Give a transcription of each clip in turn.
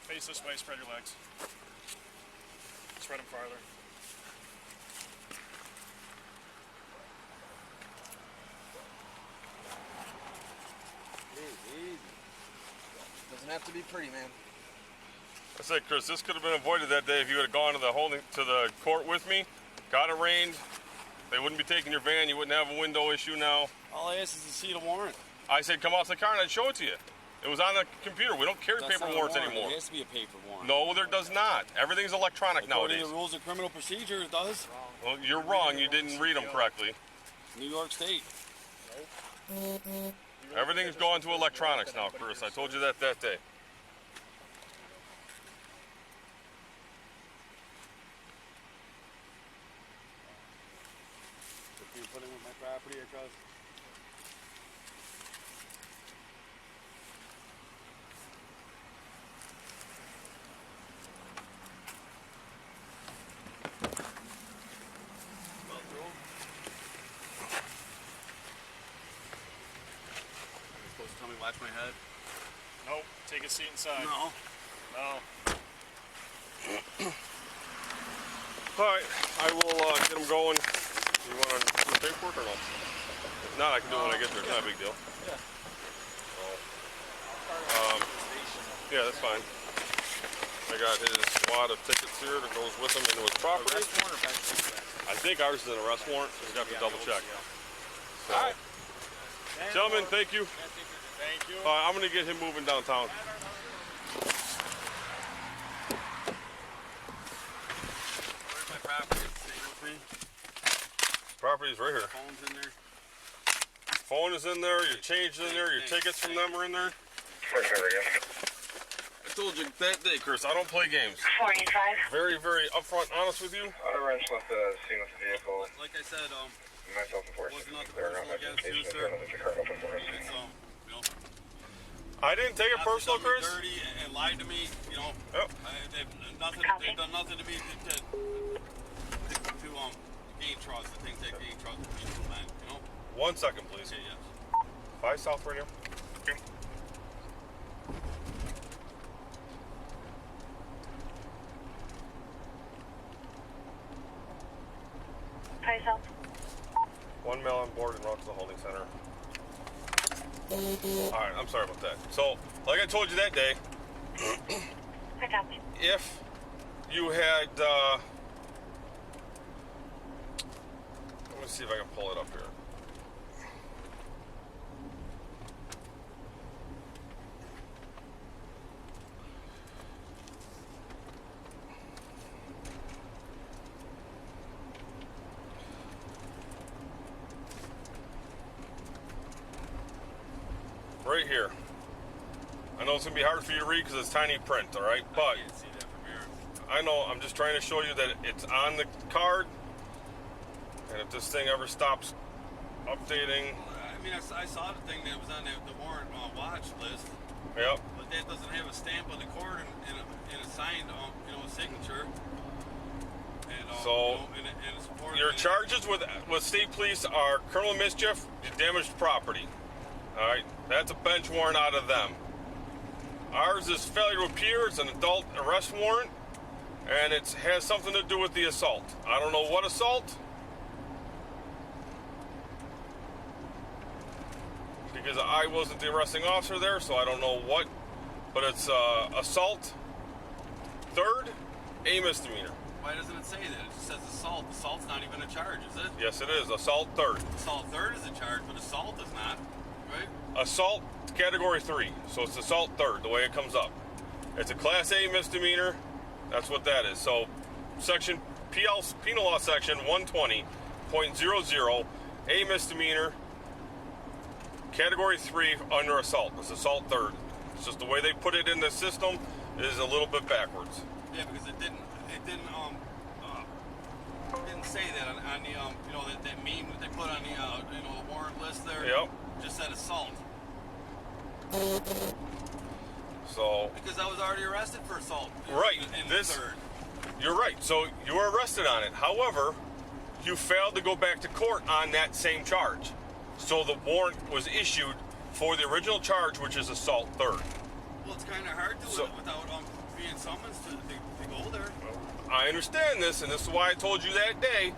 Face this way, spread your legs. Spread them farther. Easy. Doesn't have to be pretty, man. I said, Chris, this could have been avoided that day if you would have gone to the court with me, got arraigned. They wouldn't be taking your van. You wouldn't have a window issue now. All I asked is to see the warrant. I said, come out to the car and I'd show it to you. It was on the computer. We don't carry paper warrants anymore. It has to be a paper warrant. No, there does not. Everything's electronic nowadays. According to the rules of criminal procedure, it does. Well, you're wrong. You didn't read them correctly. New York State. Everything's gone to electronics now, Chris. I told you that day. If you put in with my property, I trust. Tell me, watch my head. Nope. Take a seat inside. No. No. All right. I will get them going. You want to do the paperwork or no? If not, I can do it when I get there. It's not a big deal. Yeah. Yeah, that's fine. I got his wad of tickets here that goes with him into his property. Arrest warrant or bench? I think ours is an arrest warrant. So we have to double check. So, All right. Gentlemen, thank you. Thank you. I'm going to get him moving downtown. Where's my property? Stay with me. Property's right here. Phone's in there. Phone is in there, your change is in there, your tickets from them are in there. I told you that day, Chris, I don't play games. 45. Very, very upfront, honest with you. Auto wrench left the scene with the vehicle. Like I said, Myself and Forrest. wasn't nothing personal against you, sir. It's, you know, I didn't take it not to personal, tell me Chris. dirty and lied to me, you know. Yep. They've done nothing to me to gain trust. The things that gain trust between two men, you know. 1 second, please. Okay, yes. 5 South Radio. Okay. Hi, Sal. 1 mail on board and route to the holding center. Alright, I'm sorry about that. So, like I told you that day, I got you. if you had, let me see if I can pull it up here. Right here. I know it's going to be hard for you to read because it's tiny print, all right? But I can't see that from here. I know, I'm just trying to show you that it's on the card. And if this thing ever stops updating. I mean, I saw the thing that was on the warrant watch list. Yep. But that doesn't have a stamp of the court and a signed, signature. And, So, and it's supported. Your charges with state police are criminal mischief, damaged property. All right, that's a bench warrant out of them. Ours is failure to appear. It's an adult arrest warrant, and it has something to do with the assault. I don't know what assault, because I wasn't the arresting officer there, so I don't know what. But it's assault, third, a misdemeanor. Why doesn't it say that? It just says assault. Assault's not even a charge, is it? Yes, it is. Assault, third. Assault third is a charge, but assault is not, right? Assault, category 3. So it's assault third, the way it comes up. It's a class A misdemeanor. That's what that is. So section penal law section 120.00, a misdemeanor, category 3 under assault. It's assault third. It's just the way they put it in the system is a little bit backwards. Yeah, because it didn't say that on the that meme that they put on the warrant list there. Yep. Just said assault. So Because I was already arrested for assault. Right. In the third. You're right. So you were arrested on it. However, you failed to go back to court on that same charge. So the warrant was issued for the original charge, which is assault third. Well, it's kind of hard to do it without being summoned to go there. I understand this, and this is why I told you that day,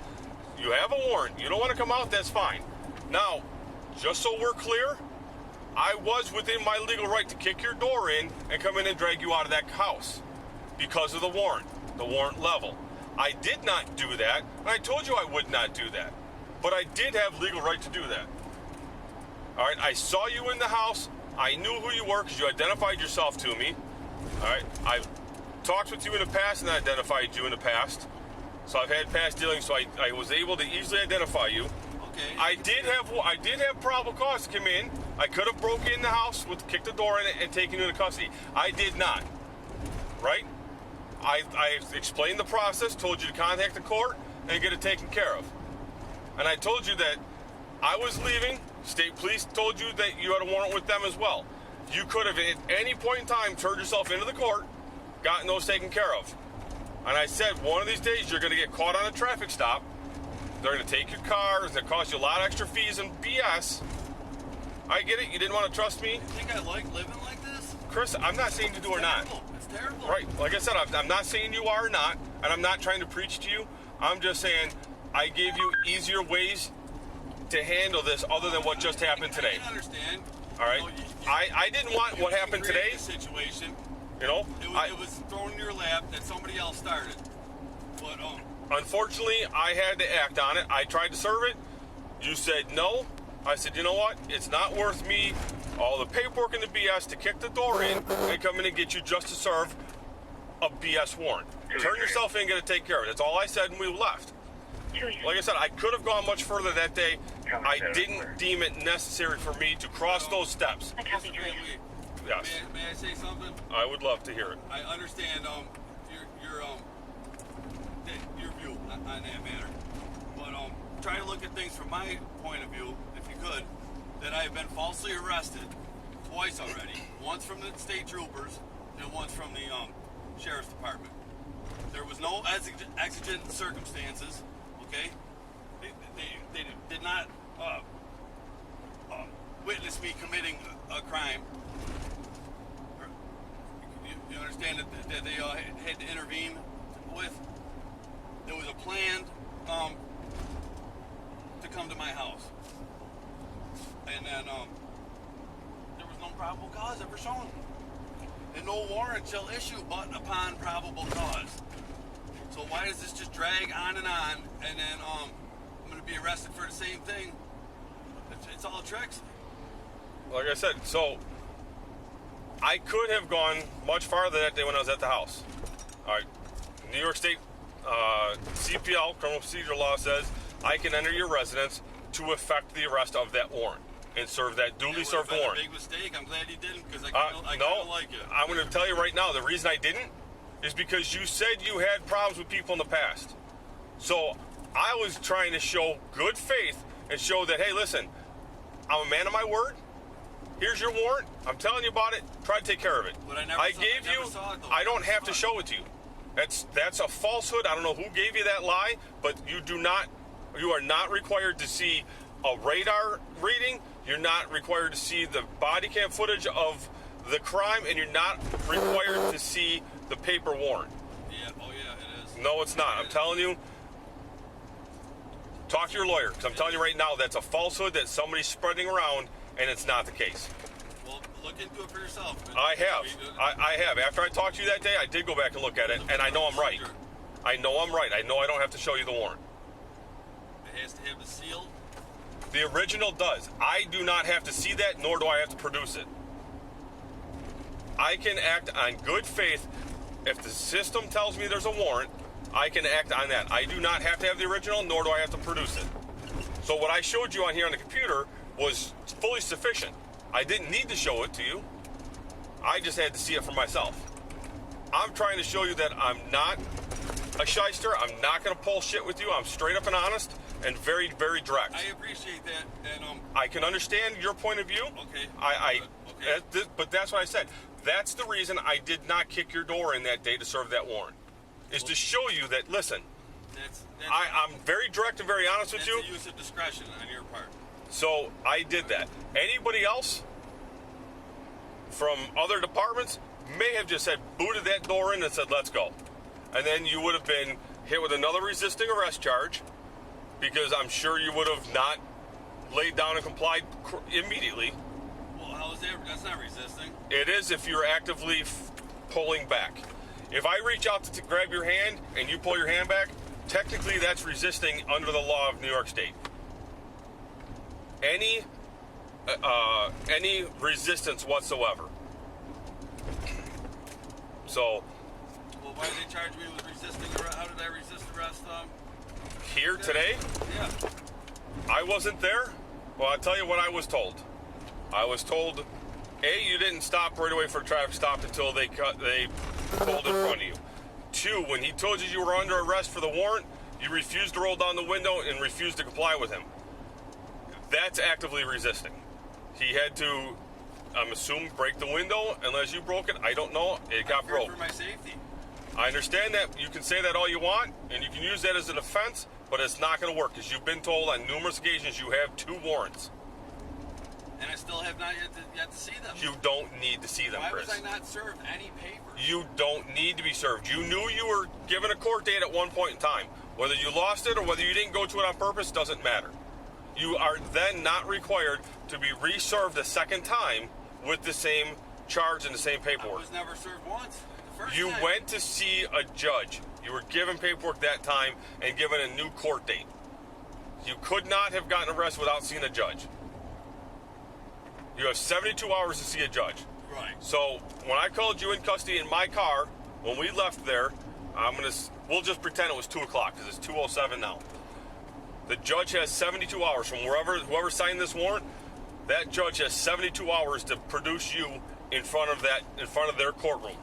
you have a warrant. You don't want to come out, that's fine. Now, just so we're clear, I was within my legal right to kick your door in and come in and drag you out of that house because of the warrant level. I did not do that, and I told you I would not do that. But I did have legal right to do that. All right, I saw you in the house. I knew who you were because you identified yourself to me. All right, I've talked with you in the past and identified you in the past. So I've had past dealings, so I was able to easily identify you. Okay. I did have probable cause to come in. I could have broken in the house, kicked the door in it, and taken you into custody. I did not. Right? I explained the process, told you to contact the court and get it taken care of. And I told you that I was leaving. State police told you that you had a warrant with them as well. You could have at any point in time turned yourself into the court, gotten those taken care of. And I said, one of these days you're going to get caught on a traffic stop. They're going to take your car. It's going to cost you a lot of extra fees and BS. I get it. You didn't want to trust me. You think I like living like this? Chris, I'm not saying you do or not. It's terrible. Right. Like I said, I'm not saying you are or not, and I'm not trying to preach to you. I'm just saying I gave you easier ways to handle this other than what just happened today. I can understand. All right. I didn't want what happened today. The situation. You know, It was thrown in your lap that somebody else started. But unfortunately, I had to act on it. I tried to serve it. You said no. I said, you know what? It's not worth me all the paperwork and the BS to kick the door in and come in and get you just to serve a BS warrant. Turn yourself in and get it taken care of. That's all I said, and we left. Like I said, I could have gone much further that day. I didn't deem it necessary for me to cross those steps. Yes. May I say something? I would love to hear it. I understand your view on that matter, but try to look at things from my point of view, if you could. That I have been falsely arrested twice already. Once from the state troopers and once from the sheriff's department. There was no exigent circumstances. Okay, they did not witness me committing a crime. You understand that they had to intervene with? There was a plan to come to my house. And then there was no probable cause ever shown. And no warrant shall issue but upon probable cause. So why does this just drag on, and then I'm going to be arrested for the same thing? It's all tricks. Like I said, so I could have gone much farther that day when I was at the house. All right, New York State CPL, criminal procedure law, says I can enter your residence to effect the arrest of that warrant and serve that duly served warrant. A big mistake. I'm glad you didn't, because I kind of like you. I'm going to tell you right now, the reason I didn't is because you said you had problems with people in the past. So I was trying to show good faith and show that, hey, listen, I'm a man of my word. Here's your warrant. I'm telling you about it. Try to take care of it. But I saw it, though. I don't have to show it to you. That's a falsehood. I don't know who gave you that lie, but you are not required to see a radar reading. You're not required to see the body cam footage of the crime, and you're not required to see the paper warrant. Yeah, oh yeah, it is. No, it's not. I'm telling you, talk to your lawyer, because I'm telling you right now, that's a falsehood that somebody's spreading around, and it's not the case. Well, look into it for yourself. I have. I have. After I talked to you that day, I did go back and look at it, and I know I'm right. I know I'm right. I know I don't have to show you the warrant. It has to have the seal? The original does. I do not have to see that, nor do I have to produce it. I can act on good faith. If the system tells me there's a warrant, I can act on that. I do not have to have the original, nor do I have to produce it. So what I showed you on here on the computer was fully sufficient. I didn't need to show it to you. I just had to see it for myself. I'm trying to show you that I'm not a shyster. I'm not going to pull shit with you. I'm straight up and honest and very, very direct. I appreciate that. And I can understand your point of view. Okay. But that's what I said. That's the reason I did not kick your door in that day to serve that warrant. Is to show you that, listen, I'm very direct and very honest with you. That's a use of discretion on your part. So I did that. Anybody else from other departments may have just said, booted that door in and said, let's go. And then you would have been hit with another resisting arrest charge, because I'm sure you would have not laid down and complied immediately. Well, how is that? That's not resisting. It is if you're actively pulling back. If I reach out to grab your hand and you pull your hand back, technically that's resisting under the law of New York State. Any resistance whatsoever. So, Well, why did they charge me with resisting arrest? How did I resist arrest? here today, Yeah. I wasn't there. Well, I'll tell you what I was told. I was told, A, you didn't stop right away for a traffic stop until they pulled in front of you. 2, when he told you were under arrest for the warrant, you refused to roll down the window and refused to comply with him. That's actively resisting. He had to, I'm assuming, break the window. Unless you broke it, I don't know. It got broke. For my safety. I understand that. You can say that all you want, and you can use that as a defense, but it's not going to work, because you've been told on numerous occasions you have 2 warrants. And I still have not yet to see them. You don't need to see them, Why Chris. was I not served any papers? You don't need to be served. You knew you were given a court date at one point in time. Whether you lost it or whether you didn't go to it on purpose doesn't matter. You are then not required to be reserved a second time with the same charge and the same I paperwork. was never served once. The first You time. went to see a judge. You were given paperwork that time and given a new court date. You could not have gotten arrested without seeing a judge. You have 72 hours to see a judge. Right. So when I called you in custody in my car, when we left there, we'll just pretend it was 2 o'clock because it's 2:07 now. The judge has 72 hours from whoever signed this warrant. That judge has 72 hours to produce you in front of their courtroom.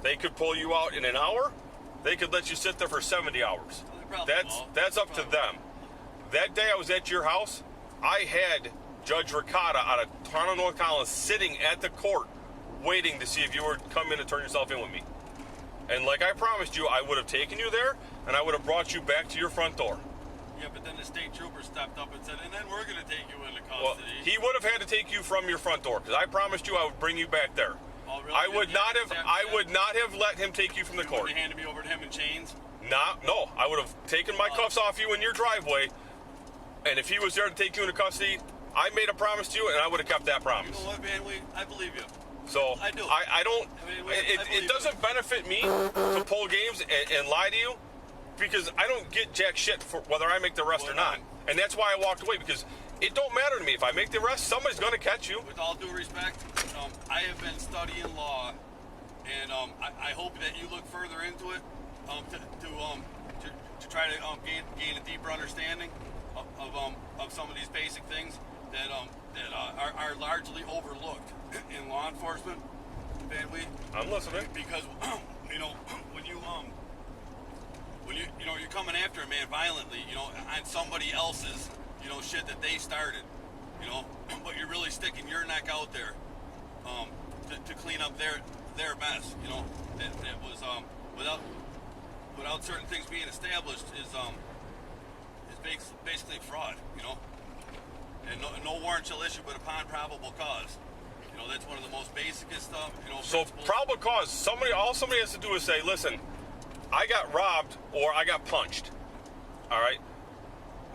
They could pull you out in an hour. They could let you sit there for 70 hours. Well, they probably won't. That's up to them. That day I was at your house, I had Judge Ricotta out of Toronto, North Carolina, sitting at the court waiting to see if you would come in and turn yourself in with me. And like I promised you, I would have taken you there and I would have brought you back to your front door. Yeah, but then the state trooper stepped up and said, and then we're going to take you into Well, custody. he would have had to take you from your front door because I promised you I would bring you back there. Oh, really? I would Yeah, not have. exactly. I would not have let him take you from the You court. would have handed me over to him in chains. No, I would have taken my cuffs off you in your driveway, and if he was there to take you into custody, I made a promise to you, and I would have kept that You promise. know what, man? I believe you. So I do. I don't. I mean, I believe It doesn't benefit me to pull games and lie to you, because I don't get jack shit for whether I make the arrest or not, and that's why I walked away, because it don't matter to me if I make the arrest. Somebody's going to catch you. With all due respect, I have been studying law, and I hope that you look further into it to try to gain a deeper understanding of some of these basic things that are largely overlooked in law enforcement. I'm listening. Because when you're coming after a man violently, on somebody else's shit that they started, but you're really sticking your neck out there to clean up their mess, that was without certain things being established is basically fraud, and no warrant shall issue but upon probable cause. That's one of the most basicest stuff. So probable cause. All somebody has to do is say, "Listen, I got robbed or I got punched." All right.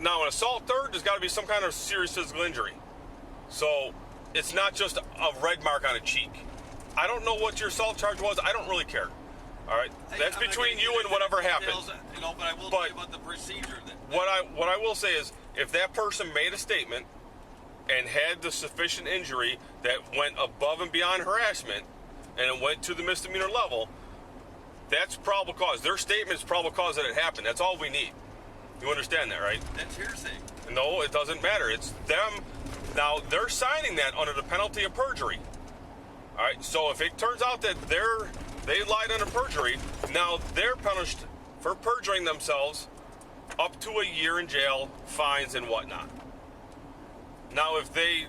Now, an assault third, there's got to be some kind of serious physical injury. So it's not just a red mark on a cheek. I don't know what your assault charge was. I don't really care. All right. That's between you and whatever happened. But I will tell you about the procedure. What I will say is, if that person made a statement and had the sufficient injury that went above and beyond harassment, and it went to the misdemeanor level, that's probable cause. Their statement is probable cause that it happened. That's all we need. You understand that, right? That's hearsay. No, it doesn't matter. It's them. Now, they're signing that under the penalty of perjury. All right, so if it turns out that they lied under perjury, now they're punished for perjuring themselves up to a year in jail, fines, and whatnot. Now, if they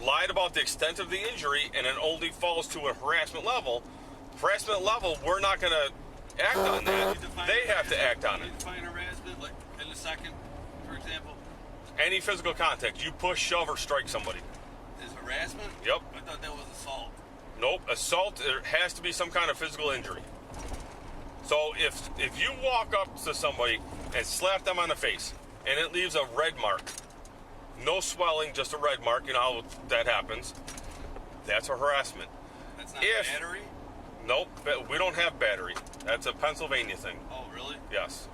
lied about the extent of the injury and it only falls to a harassment level, we're not going to act on that. They have to act on it. You define harassment, like in the second, for example, Any physical contact, you push, shove, or strike somebody. is harassment? Yep. I thought that was assault. Nope. Assault, there has to be some kind of physical injury. So if you walk up to somebody and slap them on the face and it leaves a red mark, no swelling, just a red mark, you know how that happens, that's a harassment. That's not If- battery? Nope, we don't have battery. That's a Pennsylvania thing. Oh, really? Yes.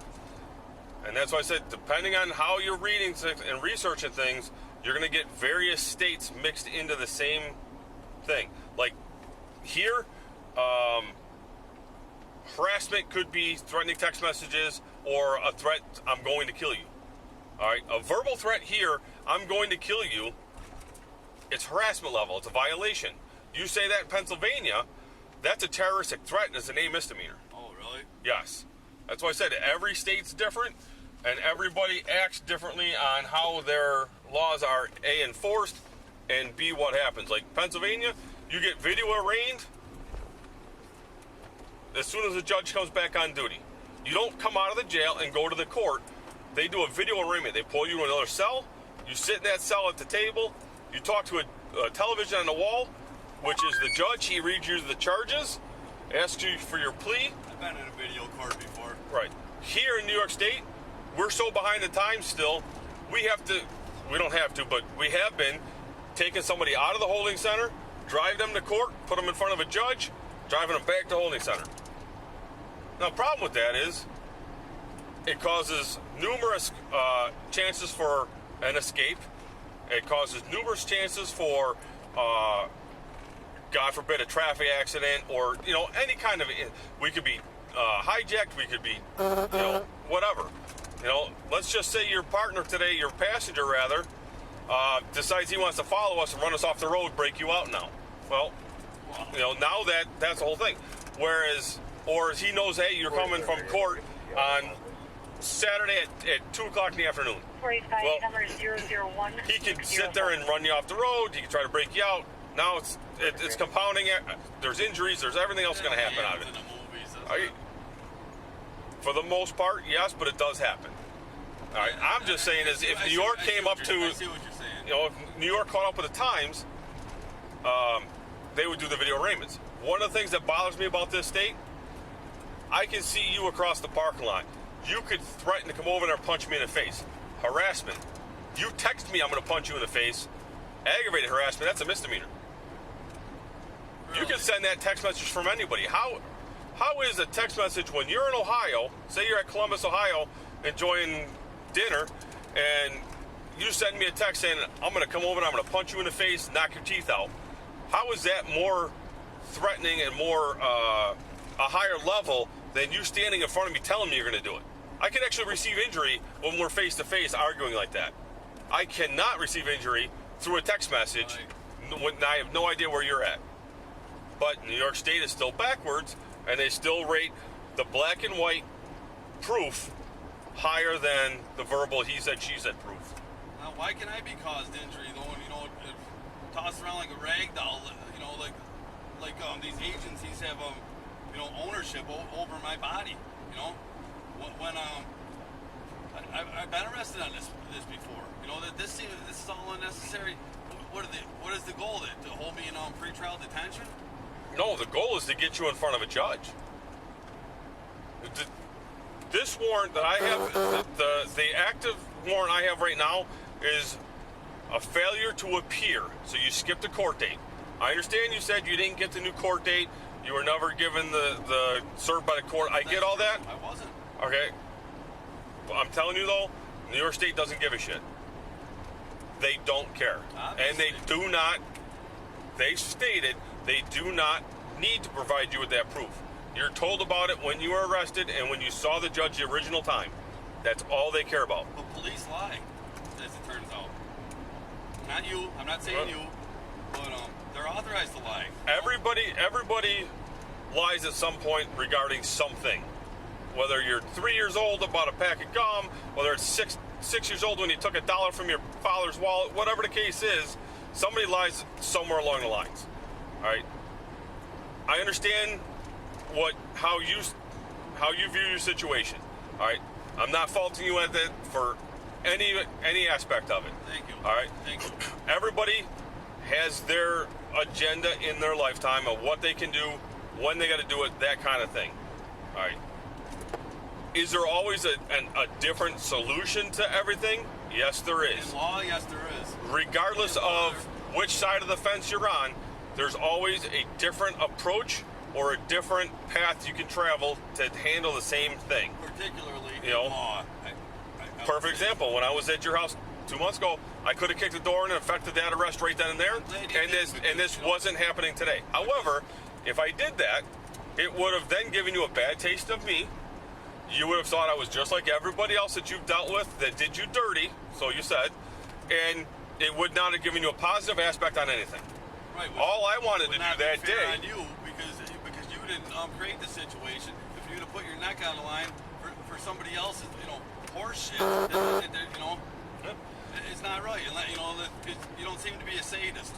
And that's why I said, depending on how you're reading and researching things, you're going to get various states mixed into the same thing. Like here, harassment could be threatening text messages or a threat, I'm going to kill you. All right, a verbal threat here, I'm going to kill you, it's harassment level, it's a violation. You say that in Pennsylvania, that's a terroristic threat and it's an A misdemeanor. Oh, really? Yes. That's why I said every state's different and everybody acts differently on how their laws are A, enforced, and B, what happens. Like Pennsylvania, you get video arraigned as soon as the judge comes back on duty. You don't come out of the jail and go to the court. They do a video arraignment. They pull you in another cell. You sit in that cell at the table. You talk to a television on the wall, which is the judge. He reads you the charges, asks you for your plea. I've been in a video court before. Right. Here in New York State, we're so behind the times still, we don't have to, but we have been taking somebody out of the holding center, drive them to court, put them in front of a judge, driving them back to holding center. Now, the problem with that is it causes numerous chances for an escape. It causes numerous chances for, God forbid, a traffic accident or, any kind of, we could be hijacked, we could be, whatever. Let's just say your partner today, your passenger rather, decides he wants to follow us and run us off the road, break you out now. Well, now that's the whole thing. Whereas, or he knows, hey, you're coming from court on Saturday at 2 o'clock in the afternoon. 45, Well, number 001. He could sit there and run you off the road. He could try to break you out. Now it's compounding it. There's injuries. There's everything else going to happen out of it. In the movies, For the most part, yes, but it does happen. All right, I'm just saying is if New York came up to, I see what you're saying. if New York caught up with the times, they would do the video arraignments. One of the things that bothers me about this state, I can see you across the parking lot. You could threaten to come over there and punch me in the face. Harassment. You text me, I'm going to punch you in the face. Aggravated harassment, that's a misdemeanor. You can send that text message from anybody. How is a text message when you're in Ohio, say you're at Columbus, Ohio, enjoying dinner, and you send me a text saying, I'm going to come over and I'm going to punch you in the face, knock your teeth out. How is that more threatening and more a higher level than you standing in front of me telling me you're going to do it? I can actually receive injury when we're face-to-face arguing like that. I cannot receive injury through a text message when I have no idea where you're at. But New York State is still backwards, and they still rate the black and white proof higher than the verbal he said, she said proof. Now, why can I be caused injury though? And, tossed around like a rag doll. Like these agencies have ownership over my body. When I've been arrested on this before. That this is all unnecessary. What is the goal? To hold me in pretrial detention? No, the goal is to get you in front of a judge. This warrant that I have, the active warrant I have right now is a failure to appear. So you skipped a court date. I understand you said you didn't get the new court date. You were never given the served by the court. I get all that. I wasn't. Okay. Well, I'm telling you though, New York State doesn't give a shit. They don't care. Obviously. And they do not, they stated they do not need to provide you with that proof. You're told about it when you were arrested and when you saw the judge the original time. That's all they care about. But police lie, as it turns out. Not you. I'm not saying you. But they're authorized to lie. Everybody lies at some point regarding something. Whether you're 3 years old about a pack of gum, whether it's six years old when you took $1 from your father's wallet, whatever the case is, somebody lies somewhere along the lines. All right. I understand how you view your situation. All right. I'm not faulting you at that for any aspect of it. Thank you. All right. Thank you. Everybody has their agenda in their lifetime of what they can do, when they got to do it, that kind of thing. All right. Is there always a different solution to everything? Yes, there is. In law, yes, there is. Regardless of which side of the fence you're on, there's always a different approach or a different path you can travel to handle the same thing. Particularly You know, in law. I Perfect would say. example. When I was at your house 2 months ago, I could have kicked the door in and effected that arrest right then and there, and this wasn't happening today. However, if I did that, it would have then given you a bad taste of me. You would have thought I was just like everybody else that you've dealt with that did you dirty, so you said, and it would not have given you a positive aspect on anything. Right, All I wanted to would do not be that fair day. on you because you didn't create the situation. If you'd have put your neck on the line for somebody else's, horse shit, it's not right. You don't seem to be a sadist,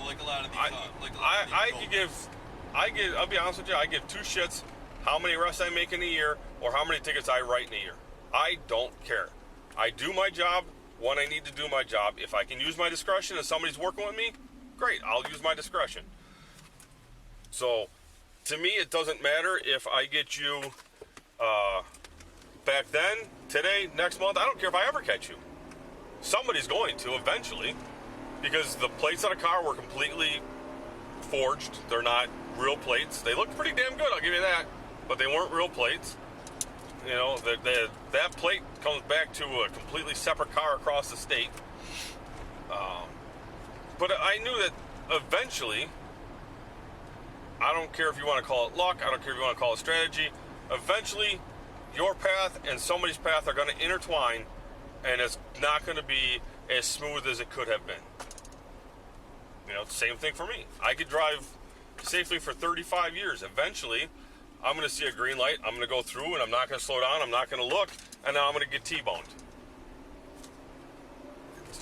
like a lot of these. I'll be honest with you, I give two shits how many arrests I make in a year or how many tickets I write in a year. I don't care. I do my job when I need to do my job. If I can use my discretion and somebody's working with me, great, I'll use my discretion. So, to me, it doesn't matter if I get you back then, today, next month. I don't care if I ever catch you. Somebody's going to eventually, because the plates on a car were completely forged. They're not real plates. They look pretty damn good, I'll give you that, but they weren't real plates. That plate comes back to a completely separate car across the state. But I knew that eventually, I don't care if you want to call it luck, I don't care if you want to call it strategy, eventually your path and somebody's path are going to intertwine, and it's not going to be as smooth as it could have been. Same thing for me. I could drive safely for 35 years. Eventually, I'm going to see a green light, I'm going to go through, and I'm not going to slow down, I'm not going to look, and now I'm going to get T-boned.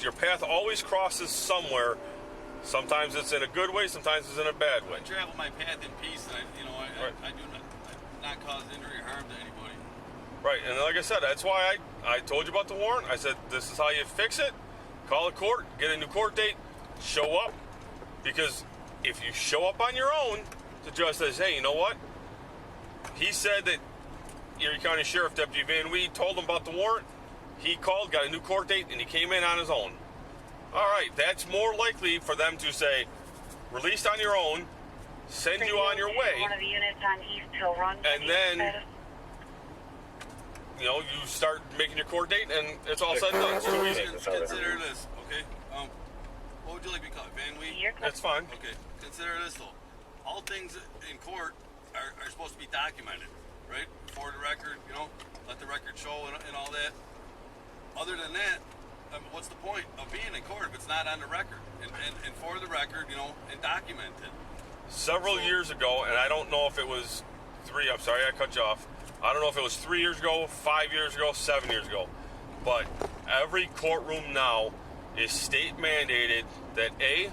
Your path always crosses somewhere. Sometimes it's in a good way, sometimes it's in a bad way. I travel my path in peace, and I do not cause injury or harm to anybody. Right, and like I said, that's why I told you about the warrant. I said, this is how you fix it. Call a court, get a new court date, show up. Because if you show up on your own, the judge says, hey, you know what? He said that Erie County Sheriff Deputy Van Wee told him about the warrant. He called, got a new court date, and he came in on his own. All right, that's more likely for them to say, released on your own, send you on your way. One of the units on East Hill Run. And then, you start making your court date, and it's all said and done. It's too easy. Consider this, okay? What would you like me to call it? Van Wee? That's fine. Okay, consider this though. All things in court are supposed to be documented, right? For the record, let the record show and all that. Other than that, what's the point of being in court if it's not on the record? And for the record, and documented. Several years ago, and I don't know if it was I'm sorry, I cut you off. I don't know if it was 3 years ago, 5 years ago, 7 years ago, but every courtroom now is state mandated that A,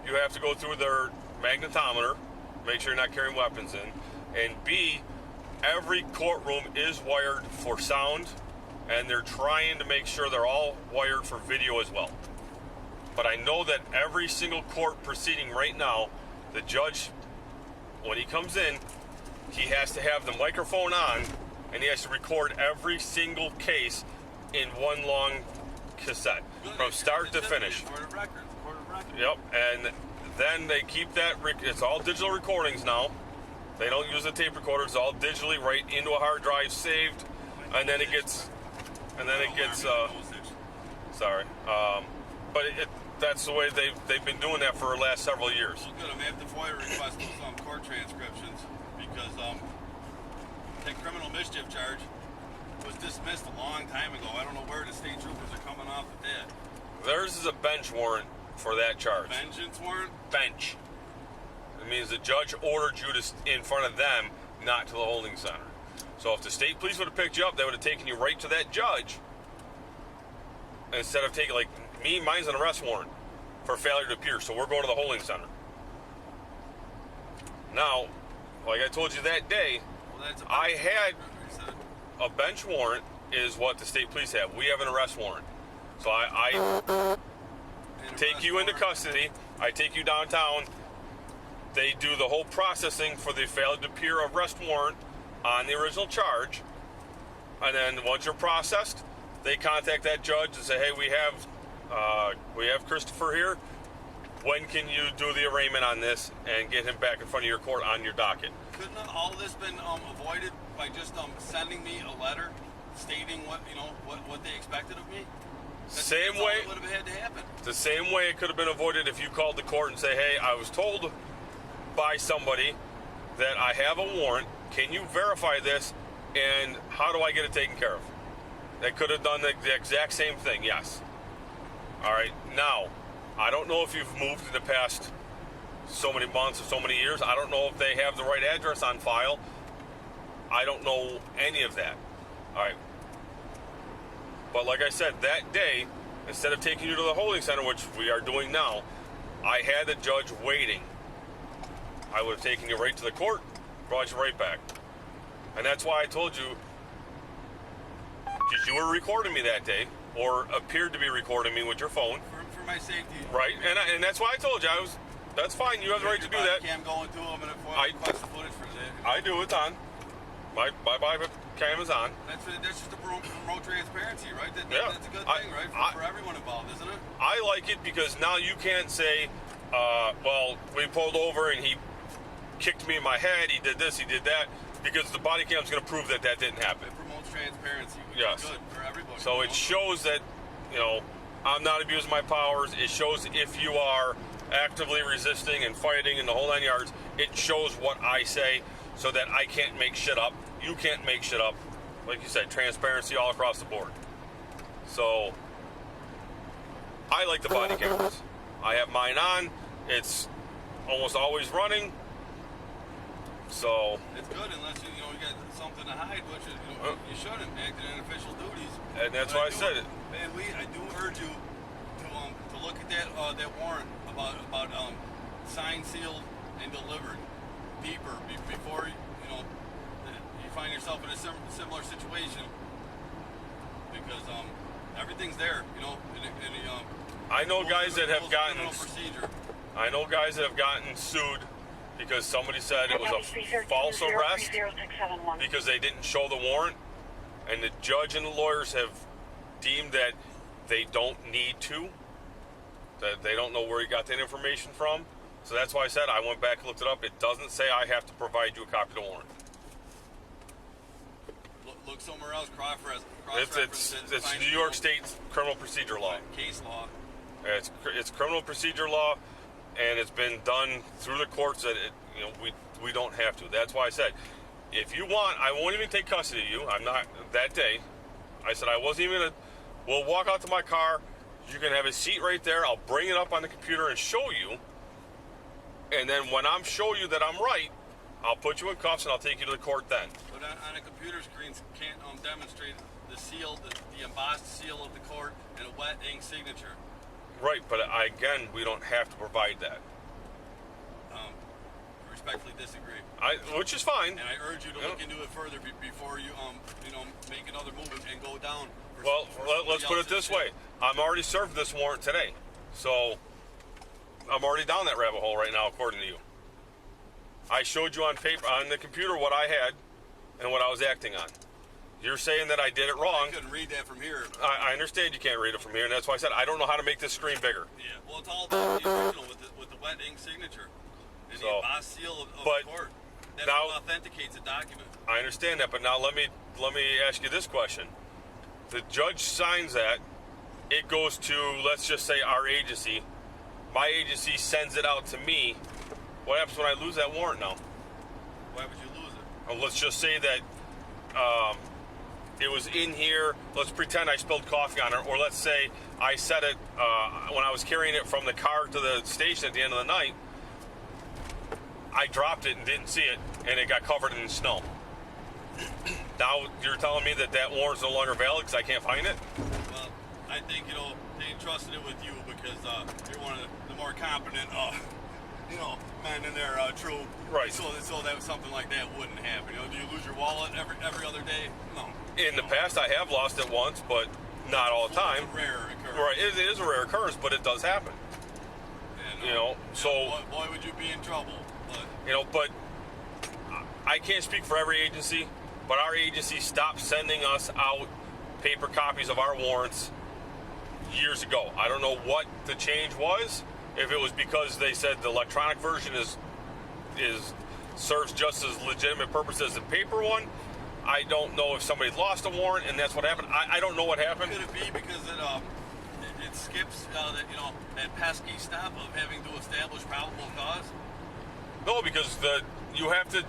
you have to go through their magnetometer, make sure you're not carrying weapons in, and B, every courtroom is wired for sound, and they're trying to make sure they're all wired for video as well. But I know that every single court proceeding right now, the judge, when he comes in, he has to have the microphone on, and he has to record every single case in one long cassette, from start to finish. For the record. Yep, and then they keep that, it's all digital recordings now. They don't use a tape recorder, it's all digitally right into a hard drive saved, and then it gets, sorry. But that's the way they've been doing that for the last several years. Well, good, I'm going to have to FOIA request those court transcriptions, because that criminal mischief charge was dismissed a long time ago. I don't know where the state troopers are coming off with that. Theirs is a bench warrant for that charge. Vengeance warrant? Bench. It means the judge ordered you to in front of them, not to the holding center. So if the state police would have picked you up, they would have taken you right to that judge. Instead of taking, like me, mine's an arrest warrant for failure to appear. So we're going to the holding center. Now, like I told you that day, I had a bench warrant is what the state police have. We have an arrest warrant. So I take you into custody, I take you downtown. They do the whole processing for the failure to appear arrest warrant on the original charge. And then once you're processed, they contact that judge and say, hey, we have Christopher here. When can you do the arraignment on this and get him back in front of your court on your docket? Couldn't all this been avoided by just sending me a letter stating what they expected of me? Same way would have had to happen. The same way it could have been avoided if you called the court and say, hey, I was told by somebody that I have a warrant. Can you verify this? And how do I get it taken care of? They could have done the exact same thing, yes. All right, now, I don't know if you've moved in the past so many months or so many years. I don't know if they have the right address on file. I don't know any of that. All right. But like I said, that day, instead of taking you to the holding center, which we are doing now, I had the judge waiting. I would have taken you right to the court, brought you right back. And that's why I told you, because you were recording me that day, or appeared to be recording me with your phone. For my safety. Right, and that's why I told you, that's fine, you have the right to do that. Cam going to them and I request the footage for that. I do, it's on. My cam is on. That's just to promote transparency, right? Yeah. That's a good thing, right? For everyone involved, isn't it? I like it because now you can't say, well, we pulled over and he kicked me in my head, he did this, he did that, because the body cam's going to prove that didn't happen. It promotes transparency, which yes. is good for everybody. So it shows that, I'm not abusing my powers. It shows if you are actively resisting and fighting in the whole 9 yards, it shows what I say so that I can't make shit up. You can't make shit up. Like you said, transparency all across the board. So I like the body cameras. I have mine on. It's almost always running. So it's good unless you got something to hide, which is, you shouldn't act in official duties. And that's why I said it. Man, I do urge you to look at that warrant about signed, sealed, and delivered deeper before you find yourself in a similar situation, because everything's there, I know guys that have gotten. Procedure. I know guys that have gotten sued because somebody said it was a false arrest because they didn't show the warrant, and the judge and the lawyers have deemed that they don't need to, that they don't know where he got that information from. So that's why I said I went back and looked it up. It doesn't say I have to provide you a copy of the warrant. Look somewhere else. It's New York State criminal procedure law. Case law. It's criminal procedure law, and it's been done through the courts that we don't have to. That's why I said, if you want, I won't even take custody of you. I'm not that day. I said I wasn't even gonna. We'll walk out to my car. You can have a seat right there. I'll bring it up on the computer and show you. And then when I'm show you that I'm right, I'll put you in cuffs and I'll take you to the court then. But on a computer screen, can't demonstrate the seal, the embossed seal of the court, and a wet ink signature. Right, but again, we don't have to provide that. Respectfully disagree. Which is fine. And I urge you to look into it further before you make another move and go down. Let's put it this way. I'm already served this warrant today, so I'm already down that rabbit hole right now, according to you. I showed you on paper, on the computer, what I had and what I was acting on. You're saying that I did it wrong. I couldn't read that from here. I understand you can't read it from here, and that's why I said I don't know how to make this screen bigger. Yeah, well, it's all about the original with the wet ink signature and the embossed seal of the court. That's what authenticates a document. I understand that, but now let me ask you this question. The judge signs that. It goes to, let's just say, our agency. My agency sends it out to me. What happens when I lose that warrant now? Why would you lose it? Well, let's just say that it was in here. Let's pretend I spilled coffee on it, or let's say I set it when I was carrying it from the car to the station at the end of the night. I dropped it and didn't see it, and it got covered in snow. Now you're telling me that warrant's no longer valid because I can't find it? Well, I think they entrusted it with you because you're one of the more competent men in their troop. Right. So that something like that wouldn't happen. Do you lose your wallet every other day? No. In the past, I have lost it once, but not all the time. It's a rare occurrence. Right. It is a rare occurrence, but it does happen. And You know, so boy, would you be in trouble. But you know, but I can't speak for every agency, but our agency stopped sending us out paper copies of our warrants years ago. I don't know what the change was. If it was because they said the electronic version is serves just as legitimate purpose as the paper one. I don't know if somebody lost a warrant and that's what happened. I don't know what happened. could it be because it skips that pesky step of having to establish probable cause? No, because you have to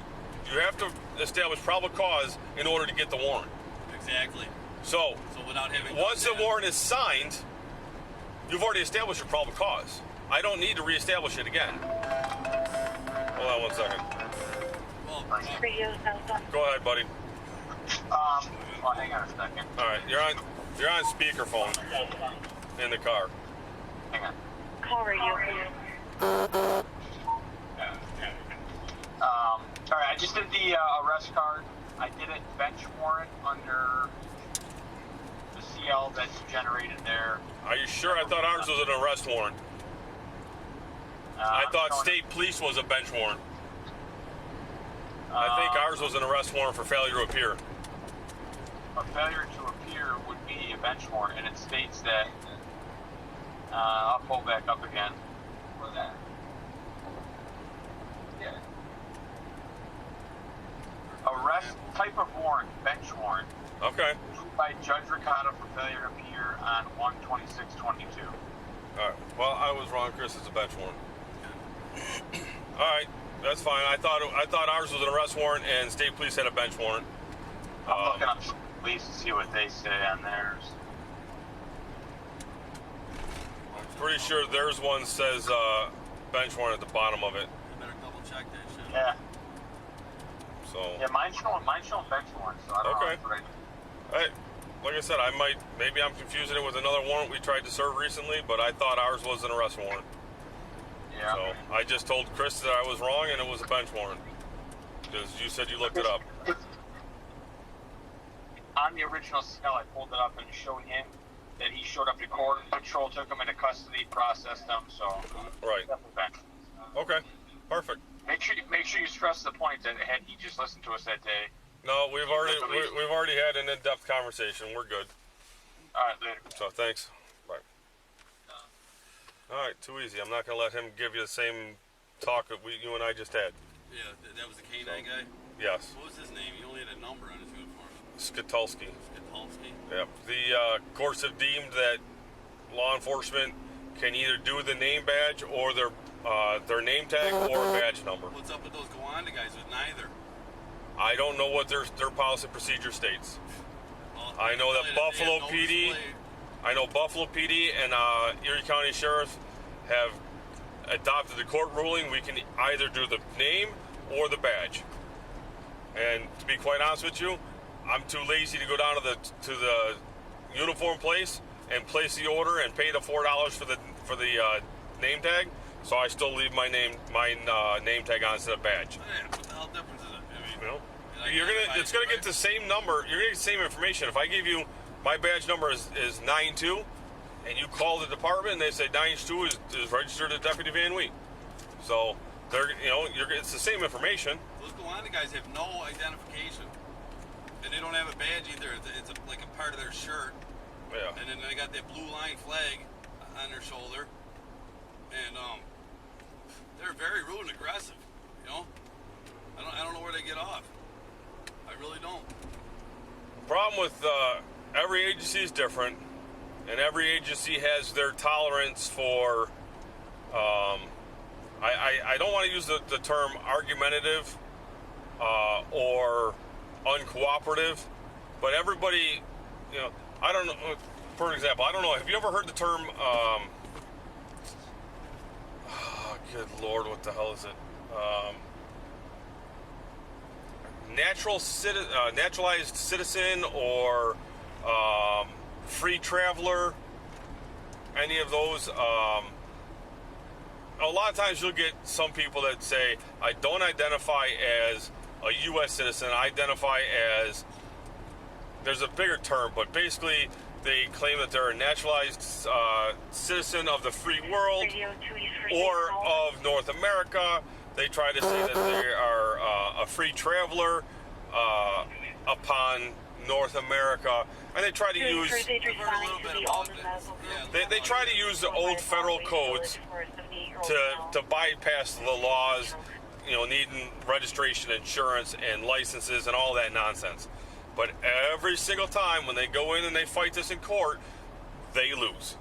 establish probable cause in order to get the warrant. Exactly. So without having once the done that- warrant is signed, you've already established your probable cause. I don't need to reestablish it again. Hold on one second. Well, For you, cell phone. Go ahead, buddy. Well, hang on a second. All right, you're on speakerphone in the car. Hang on. Call radio, please. All right, I just did the arrest card. I did it bench warrant under the CL that's generated there. Are you sure? I thought ours was an arrest warrant. I thought state police was a bench warrant. I think ours was an arrest warrant for failure to appear. A failure to appear would be a bench warrant, and it states that. I'll pull back up again. For that. Yeah. Arrest type of warrant, bench warrant, Okay. by Judge Ricotta for failure to appear on 1/26/22. All right. Well, I was wrong, Chris. It's a bench warrant. All right, that's fine. I thought ours was an arrest warrant and state police had a bench warrant. I'm looking up police to see what they say on theirs. Pretty sure theirs one says bench warrant at the bottom of it. I better double check that shit. Yeah, So, yeah, mine's showing bench warrant, so I don't Okay. know. Right. like I said, maybe I'm confusing it with another warrant we tried to serve recently, but I thought ours was an arrest warrant. Yeah. So I just told Chris that I was wrong and it was a bench warrant because you said you looked it up. On the original CL, I pulled it up and showed him that he showed up to court. Patrol took him into custody, processed him. So Right. definitely bench. Okay. Perfect. Make sure you stress the point that had he just listened to us that day. No, we've already had an in-depth conversation. We're good. All right, later. So thanks. Bye. All right, too easy. I'm not gonna let him give you the same talk that you and I just had. Yeah, that was the K9 guy. Yes. What was his name? He only had a number on his uniform. Skatulski. Skatulski. Yep. The courts have deemed that law enforcement can either do the name badge or their name tag or a badge number. What's up with those Gowanda guys with neither? I don't know what their policy procedure states. Well, I know that they have Buffalo no PD display. I know Buffalo PD and Erie County Sheriff have adopted the court ruling. We can either do the name or the badge. And to be quite honest with you, I'm too lazy to go down to the uniform place and place the order and pay the $4 for the name tag. So I still leave my name tag on instead of badge. Yeah, what the hell difference is it? I mean, You know, like, it's gonna get the same number. You're gonna get the same information. If I give you my badge number is 92, and you call the department and they say 92 is registered as Deputy Van Wheat. So it's the same information. Those Gowanda guys have no identification, and they don't have a badge either. It's like a part of their shirt, Yeah. and then they got that blue line flag on their shoulder, and they're very rude and aggressive. You know, I don't know where they get off. I really don't. Problem with every agency is different, and every agency has their tolerance for. I don't want to use the term argumentative or uncooperative, but everybody, I don't know. For example, I don't know. Have you ever heard the term? Good Lord, what the hell is it? Naturalized citizen or free traveler, any of those. A lot of times you'll get some people that say, I don't identify as a U.S. citizen, I identify as, there's a bigger term, but basically They claim that they're a naturalized citizen of the free world Radio 2 or of North America. They try to say that they are a free traveler upon North America, and they try to use they try to use the old federal codes to bypass the laws, you know, needing registration, insurance, and licenses, and all that nonsense. But every single time when they go in and they fight this in court, they lose.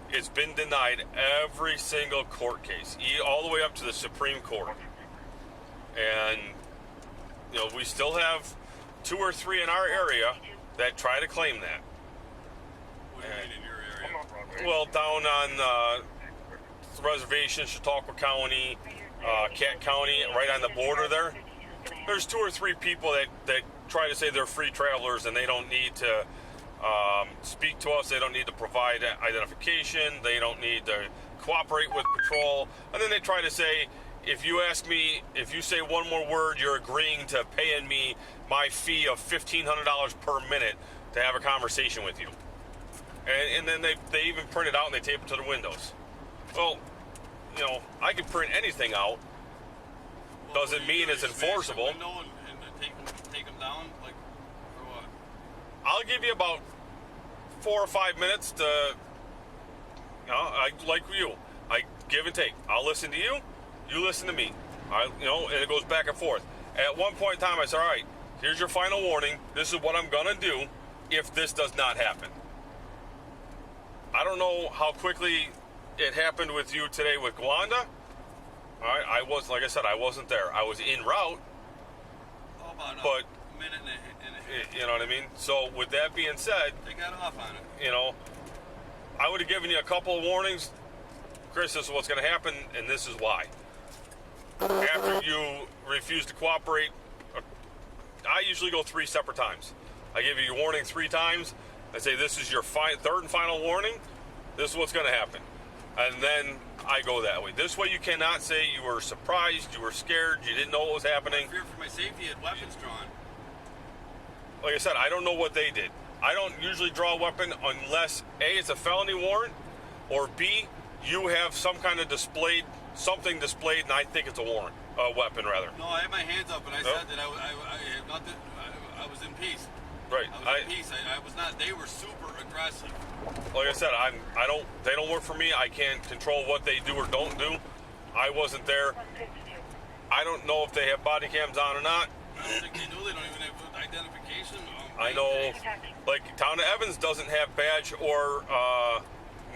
It's been denied every single court case, all the way up to the Supreme Court. And, you know, we still have 2 or 3 in our area that try to claim that. What do you mean in your area? Well, down on the reservation, Chautauqua County, Cat County, right on the border there, there's 2 or 3 people that try to say they're free travelers and they don't need to speak to us. They don't need to provide identification. They don't need to cooperate with patrol. And then they try to say, if you ask me, if you say one more word, you're agreeing to paying me my fee of $1,500 per minute to have a conversation with you. And then they even print it out and they tape it to the windows. Well, you know, I can print anything out. Doesn't mean it's enforceable. And take them down, like, or what? I'll give you about 4 or 5 minutes to, you know, like you. I give and take. I'll listen to you. You listen to me. You know, and it goes back and forth. At one point in time, I said, all right, here's your final warning. This is what I'm going to do if this does not happen. I don't know how quickly it happened with you today with Gwanda. All right, like I said, I wasn't there. I was en route. Oh, about but a minute and a half. You know what I mean? So with that being said, They got off on it. you know, I would have given you a couple of warnings. Chris, this is what's going to happen, and this is why. After you refuse to cooperate, I usually go 3 separate times. I give you your warning 3 times. I say, this is your 3rd and final warning. This is what's going to happen. And then I go that way. This way you cannot say you were surprised, you were scared, you didn't know what was happening. I fear for my safety, had weapons drawn. Like I said, I don't know what they did. I don't usually draw a weapon unless A, it's a felony warrant, or B, you have some kind of something displayed, and I think it's a warrant, a weapon rather. No, I had my hands up, and I said that I had nothing. I was in peace. Right. I was in peace. I was not. They were super aggressive. Like I said, they don't work for me. I can't control what they do or don't do. I wasn't there. I don't know if they have body cams on or not. I don't think they do. They don't even have identification. I know, like, Town of Evans doesn't have badge or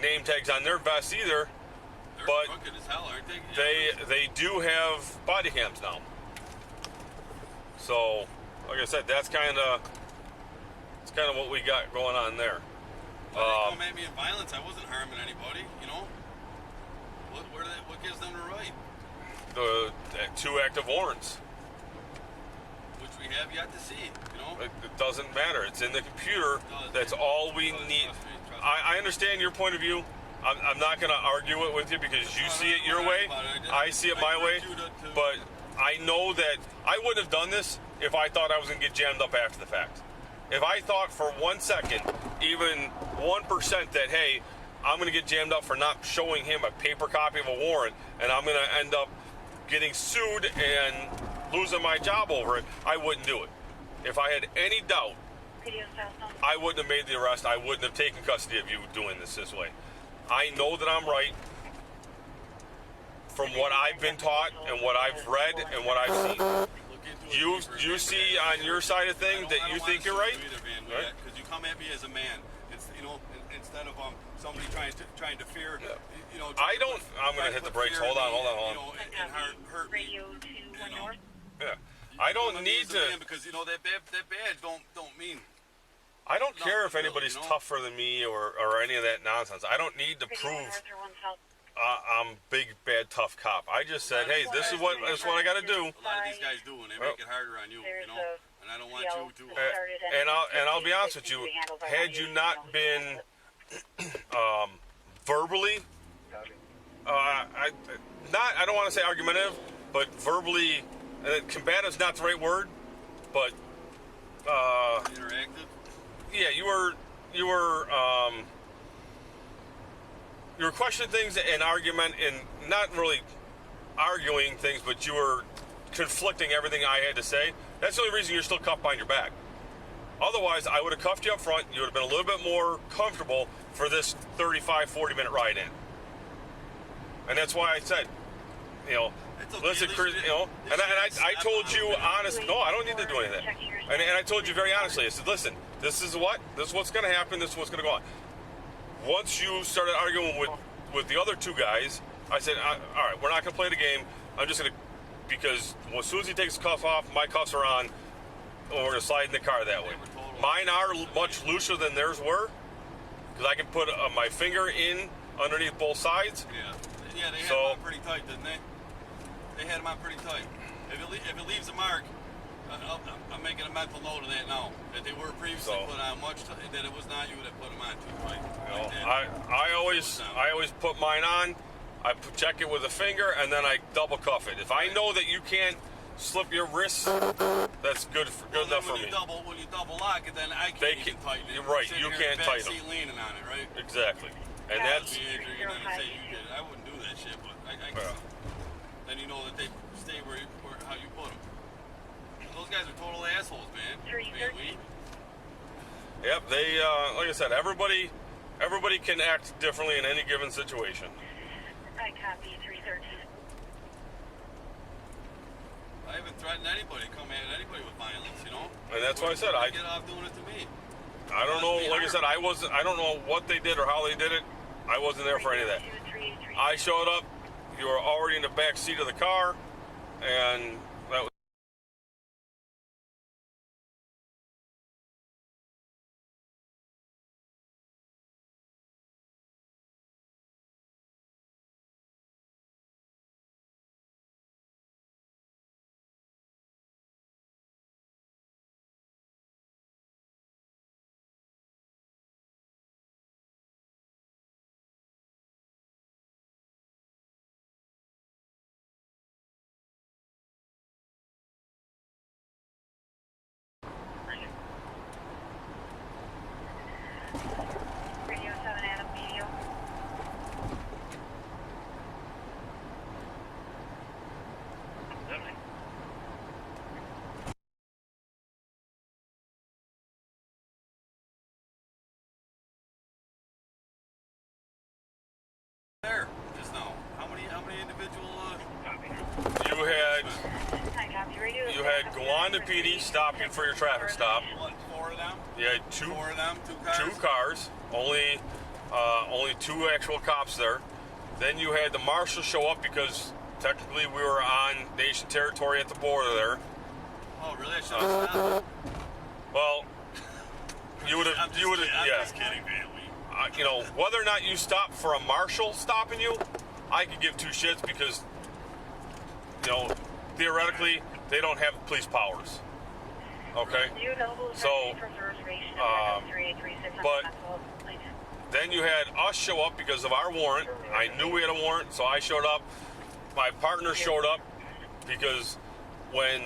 name tags on their vests either. They're but crooked as hell, aren't they? they do have body cams now. So, like I said, that's kind of what we got going on there. They come at me in violence. I wasn't harming anybody, you know. What gives them the right? The 2 active warrants. Which we have yet to see, you know. It doesn't matter. It's in the computer. That's all we need. Trust me. I understand your point of view. I'm not going to argue it with you because you see it your way. I see it my way. But I know that I wouldn't have done this if I thought I was going to get jammed up after the fact. If I thought for 1 second, even 1% that, hey, I'm going to get jammed up for not showing him a paper copy of a warrant and I'm going to end up getting sued and losing my job over it, I wouldn't do it. If I had any doubt, I wouldn't have made the arrest. I wouldn't have taken custody of you doing this way. I know that I'm right from what I've been taught and what I've read and what I've seen. You see on your side of things that you think you're right? Because you come at me as a man. It's, you know, instead of somebody trying to fear, you know. I don't. I'm going to hit the brakes. Hold on. You know, and hurt me. Radio 2 North. Yeah. I don't need to. Because, you know, that badge don't mean. I don't care if really, anybody's you know? tougher than me or any of that nonsense. I don't need to prove I'm big, bad, tough cop. I just said, hey, this is what I got to do. A lot of these guys do, and they make it harder on you, you know. And I don't want you to. And I'll be honest with you. Had you not been verbally, I don't want to say argumentative, but verbally, combative is not the right word, but Interactive. yeah, you were questioning things and argument and not really arguing things, but you were conflicting everything I had to say. That's the only reason you're still cuffed behind your back. Otherwise, I would have cuffed you up front. You would have been a little bit more comfortable for this 35, 40-minute ride in. And that's why I said, you know, It's okay, listen, at least Chris, you you know, didn't- and I told you honest. No, I don't need to do anything. And I told you very honestly. I said, listen, this is what's going to happen. This is what's going to go on. Once you started arguing with the other two guys, I said, all right, we're not going to play the game. I'm just going to, because as soon as he takes the cuff off, my cuffs are on, and we're going to slide in the car that way. Mine are much looser than theirs were, because I can put my finger in underneath both sides. Yeah, they had them on pretty tight, didn't they? They had them on pretty tight. If it leaves a mark, I'm making a mental note of that now. That they were previously put on that it was not you that put them on too tight. You know, Like I always put mine on. I check it with a finger, and then I double cuff it. If I know that you can't slip your wrists, that's good enough for me. When you double lock it, then I can't even tighten it. You're right, Sitting you here can't in the back tighten seat leaning on it, right? Exactly. And Yeah. that's You're gonna say you did it. I wouldn't do that shit, but I then you know that they stay where how you put them. Those guys are total assholes, man. Yep, they like I said, everybody can act differently in any given situation. I copy 313. I haven't threatened anybody, come at anybody with violence, you know. And that's why I said I get off doing it to me. I don't know. Like I said, I don't know what they did or how they did it. I wasn't there for any of that. I showed up. You were already in the back seat of the car, and that was. Radio 7 Adam Medio. There, just now. How many individual? You had Gowanda PD stopping for your traffic stop. What, 4 of them? You had two 4 of them, 2 cars. 2 cars. Only 2 actual cops there. Then you had the marshal show up because technically we were on nation territory at the border there. Oh, really? I should have stopped. Well, you would have. I'm Yeah. just kidding, man. You know, whether or not you stop for a marshal stopping you, I could give 2 shits because, you know, theoretically they don't have police powers. Okay. So, but then you had us show up because of our warrant. I knew we had a warrant, so I showed up. My partner showed up because when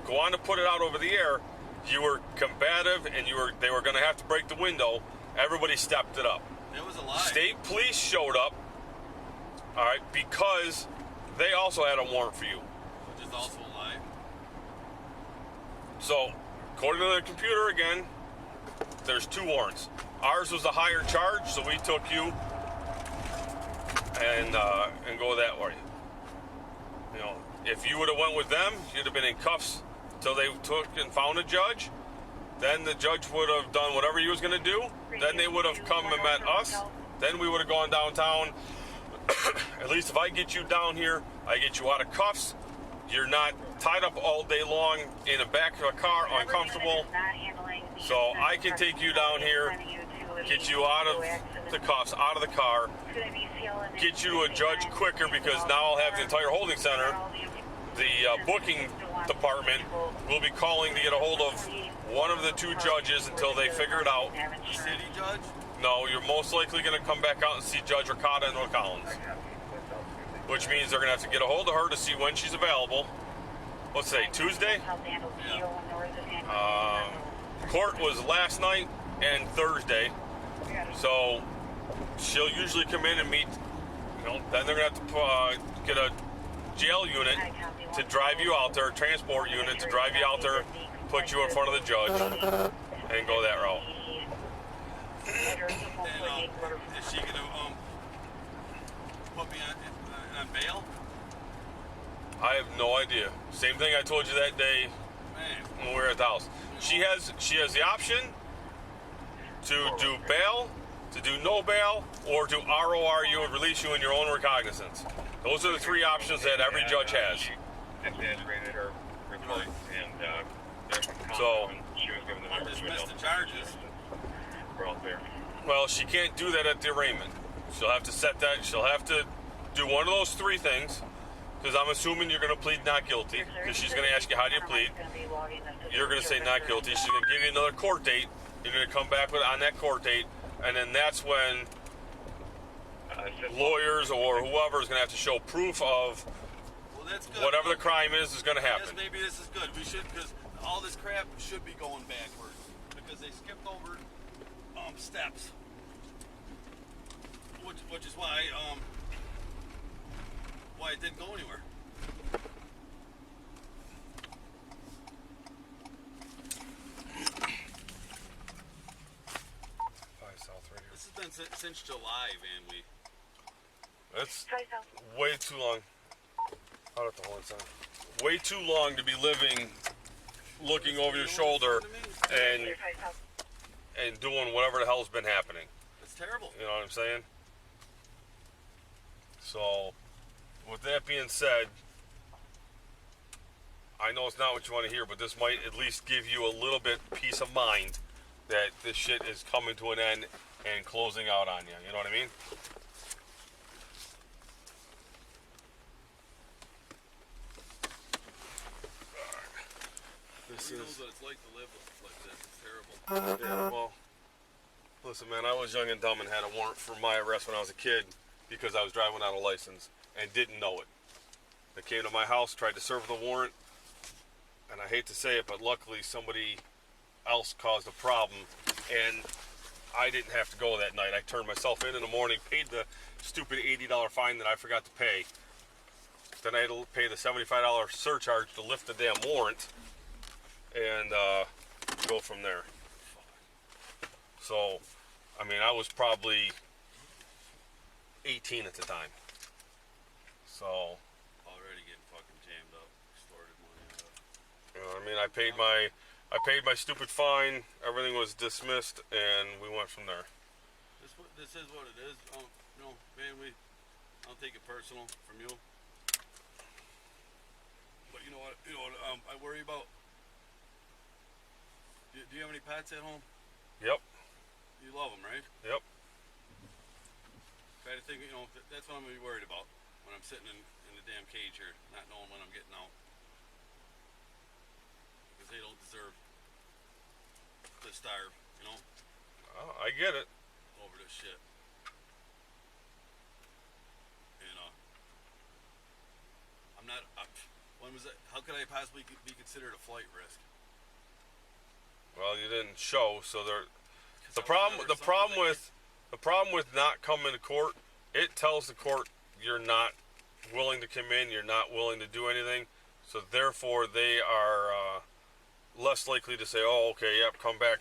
Gowanda put it out over the air, you were combative and they were going to have to break the window. Everybody stepped it up. It was a lie. State police showed up, all right, because they also had a warrant for you. Which is also a lie. So, according to the computer again, there's 2 warrants. Ours was a higher charge, so we took you and go that way. You know, if you would have went with them, you'd have been in cuffs till they took and found a judge. Then the judge would have done whatever he was going to do. Then they would have come and met us. Then we would have gone downtown. At least if I get you down here, I get you out of cuffs. You're not tied up all day long in the back of a car, uncomfortable. So I can take you down here, get you out of the cuffs, out of the car, get you a judge quicker because now I'll have the entire holding center. The booking department will be calling to get a hold of one of the 2 judges until they figure it out. The city judge? No, you're most likely going to come back out and see Judge Ricotta in Collins, which means they're going to have to get a hold of her to see when she's available. Let's say Tuesday. Court was last night. and Thursday. So she'll usually come in and meet. Then they're gonna have to get a jail unit to drive you out there, a transport unit to drive you out there, put you in front of the judge, and go that route. And is she gonna put me on bail? I have no idea. Same thing I told you that day when we were at the house. She has the option to do bail, to do no bail, or to ROR you and release you in your own recognizance. Those are the three options that every judge has. Exaggerated her report, and So, she was given the I numbers. dismissed the charges. We're all there. well, she can't do that at the arraignment. She'll have to set that. She'll have to do one of those three things. Because I'm assuming you're going to plead not guilty. Because she's going to ask you, how do you plead? You're going to say not guilty. She's going to give you another court date. You're going to come back on that court date. And then that's when lawyers or whoever is going to have to show proof of Well, that's good. whatever the crime is going to Yes, happen. maybe this is good. We should, because all this crap should be going backwards. Because they skipped over steps. Which is why it didn't go anywhere. This has been since July, Van Wee. That's way too long. Out at the horn sign. Way too long to be living, looking over your shoulder, and doing whatever the hell's been happening. It's terrible. You know what I'm saying? So, with that being said, I know it's not what you want to hear, but this might at least give you a little bit peace of mind that this shit is coming to an end and closing out on you. You know what I mean? Who knows what it's like to live like this? It's terrible. Yeah, well, listen, man, I was young and dumb and had a warrant for my arrest when I was a kid because I was driving without a license and didn't know it. They came to my house, tried to serve the warrant, and I hate to say it, but luckily somebody else caused a problem, and I didn't have to go that night. I turned myself in the morning, paid the stupid $80 fine that I forgot to pay. Then I had to pay the $75 surcharge to lift the damn warrant, and go from there. So, I mean, I was probably 18 at the time. So, Already getting fucking jammed up, extorted money out of. you know what I mean? I paid my stupid fine. Everything was dismissed, and we went from there. This is what it is. Man, I'll take it personal from you. But you know what? I worry about. Do you have any pets at home? Yep. You love them, right? Yep. Try to think. That's what I'm gonna be worried about when I'm sitting in the damn cage here, not knowing when I'm getting out. Because they don't deserve to starve, Oh, I get it. over this shit. I'm not. When was that? How could I possibly be considered a flight risk? Well, you didn't show, so there. The problem with not coming to court, it tells the court you're not willing to come in, you're not willing to do anything, so therefore they are less likely to say, oh, okay, yep, come back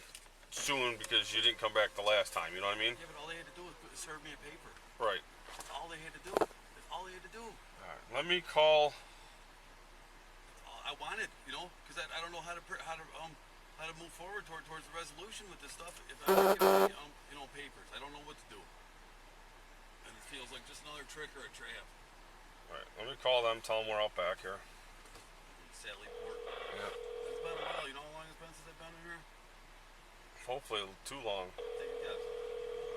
soon because you didn't come back the last time. You know what I mean? Yeah, but all they had to do was serve me a paper. Right. That's all they had to do. That's all they had to do. All right. Let me call. All I wanted, because I don't know how to move forward towards the resolution with this stuff. If I don't get any, papers, I don't know what to do. And it feels like just another trick or a trap. All right. Let me call them. Tell them we're out back here. Sally Port. Yeah. It's been a while. You know how long it's been since I've been in here? Hopefully too long. Take a guess.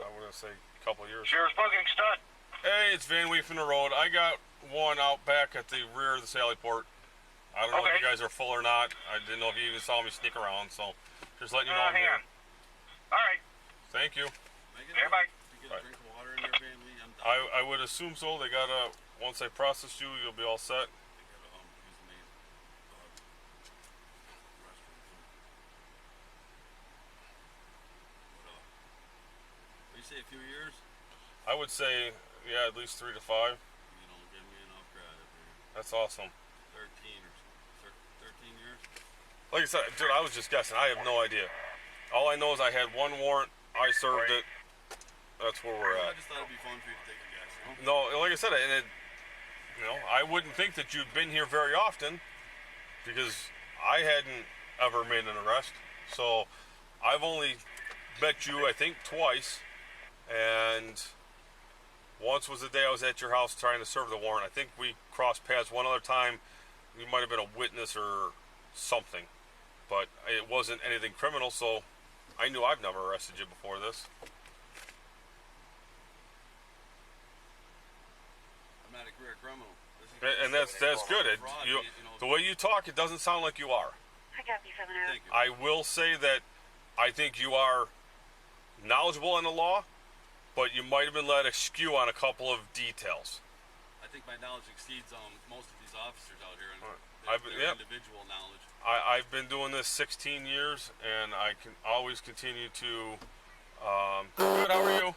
I would say a couple of years. Sheriff's parking stud. Hey, it's Van Wee from the road. I got one out back at the rear of the Sally Port. I don't know if you guys are full or not. I didn't know if you even saw me sneak around, so just letting you know I'm here. All right. Thank you. Everybody. You get a drink of water in there, Van Lee? I'm done. I would assume so. They gotta, once they process you, you'll be all set. They gotta use the main restroom too. say a few years? I would say, yeah, at least 3 to 5. You don't give me enough credit, dude. That's awesome. 13 years? Like I said, dude, I was just guessing. I have no idea. All I know is I had one warrant. I served it. That's where we're I at. just thought it'd be fun for you to take a guess, you know? No, like I said, and it, I wouldn't think that you'd been here very often because I hadn't ever made an arrest. So I've only met you, I think, twice, and once was the day I was at your house trying to serve the warrant. I think we crossed paths one other time. You might have been a witness or something, but it wasn't anything criminal, so I knew I've never arrested you before this. I'm not a career criminal. And that's good. The way you talk, it doesn't sound like you are. I copy 7 Adam. Thank you. I will say that I think you are knowledgeable in the law, but you might have been led askew on a couple of details. I think my knowledge exceeds most of these officers out here, and I've their yep. individual knowledge. I've been doing this 16 years, and I can always continue to. Good, how are you?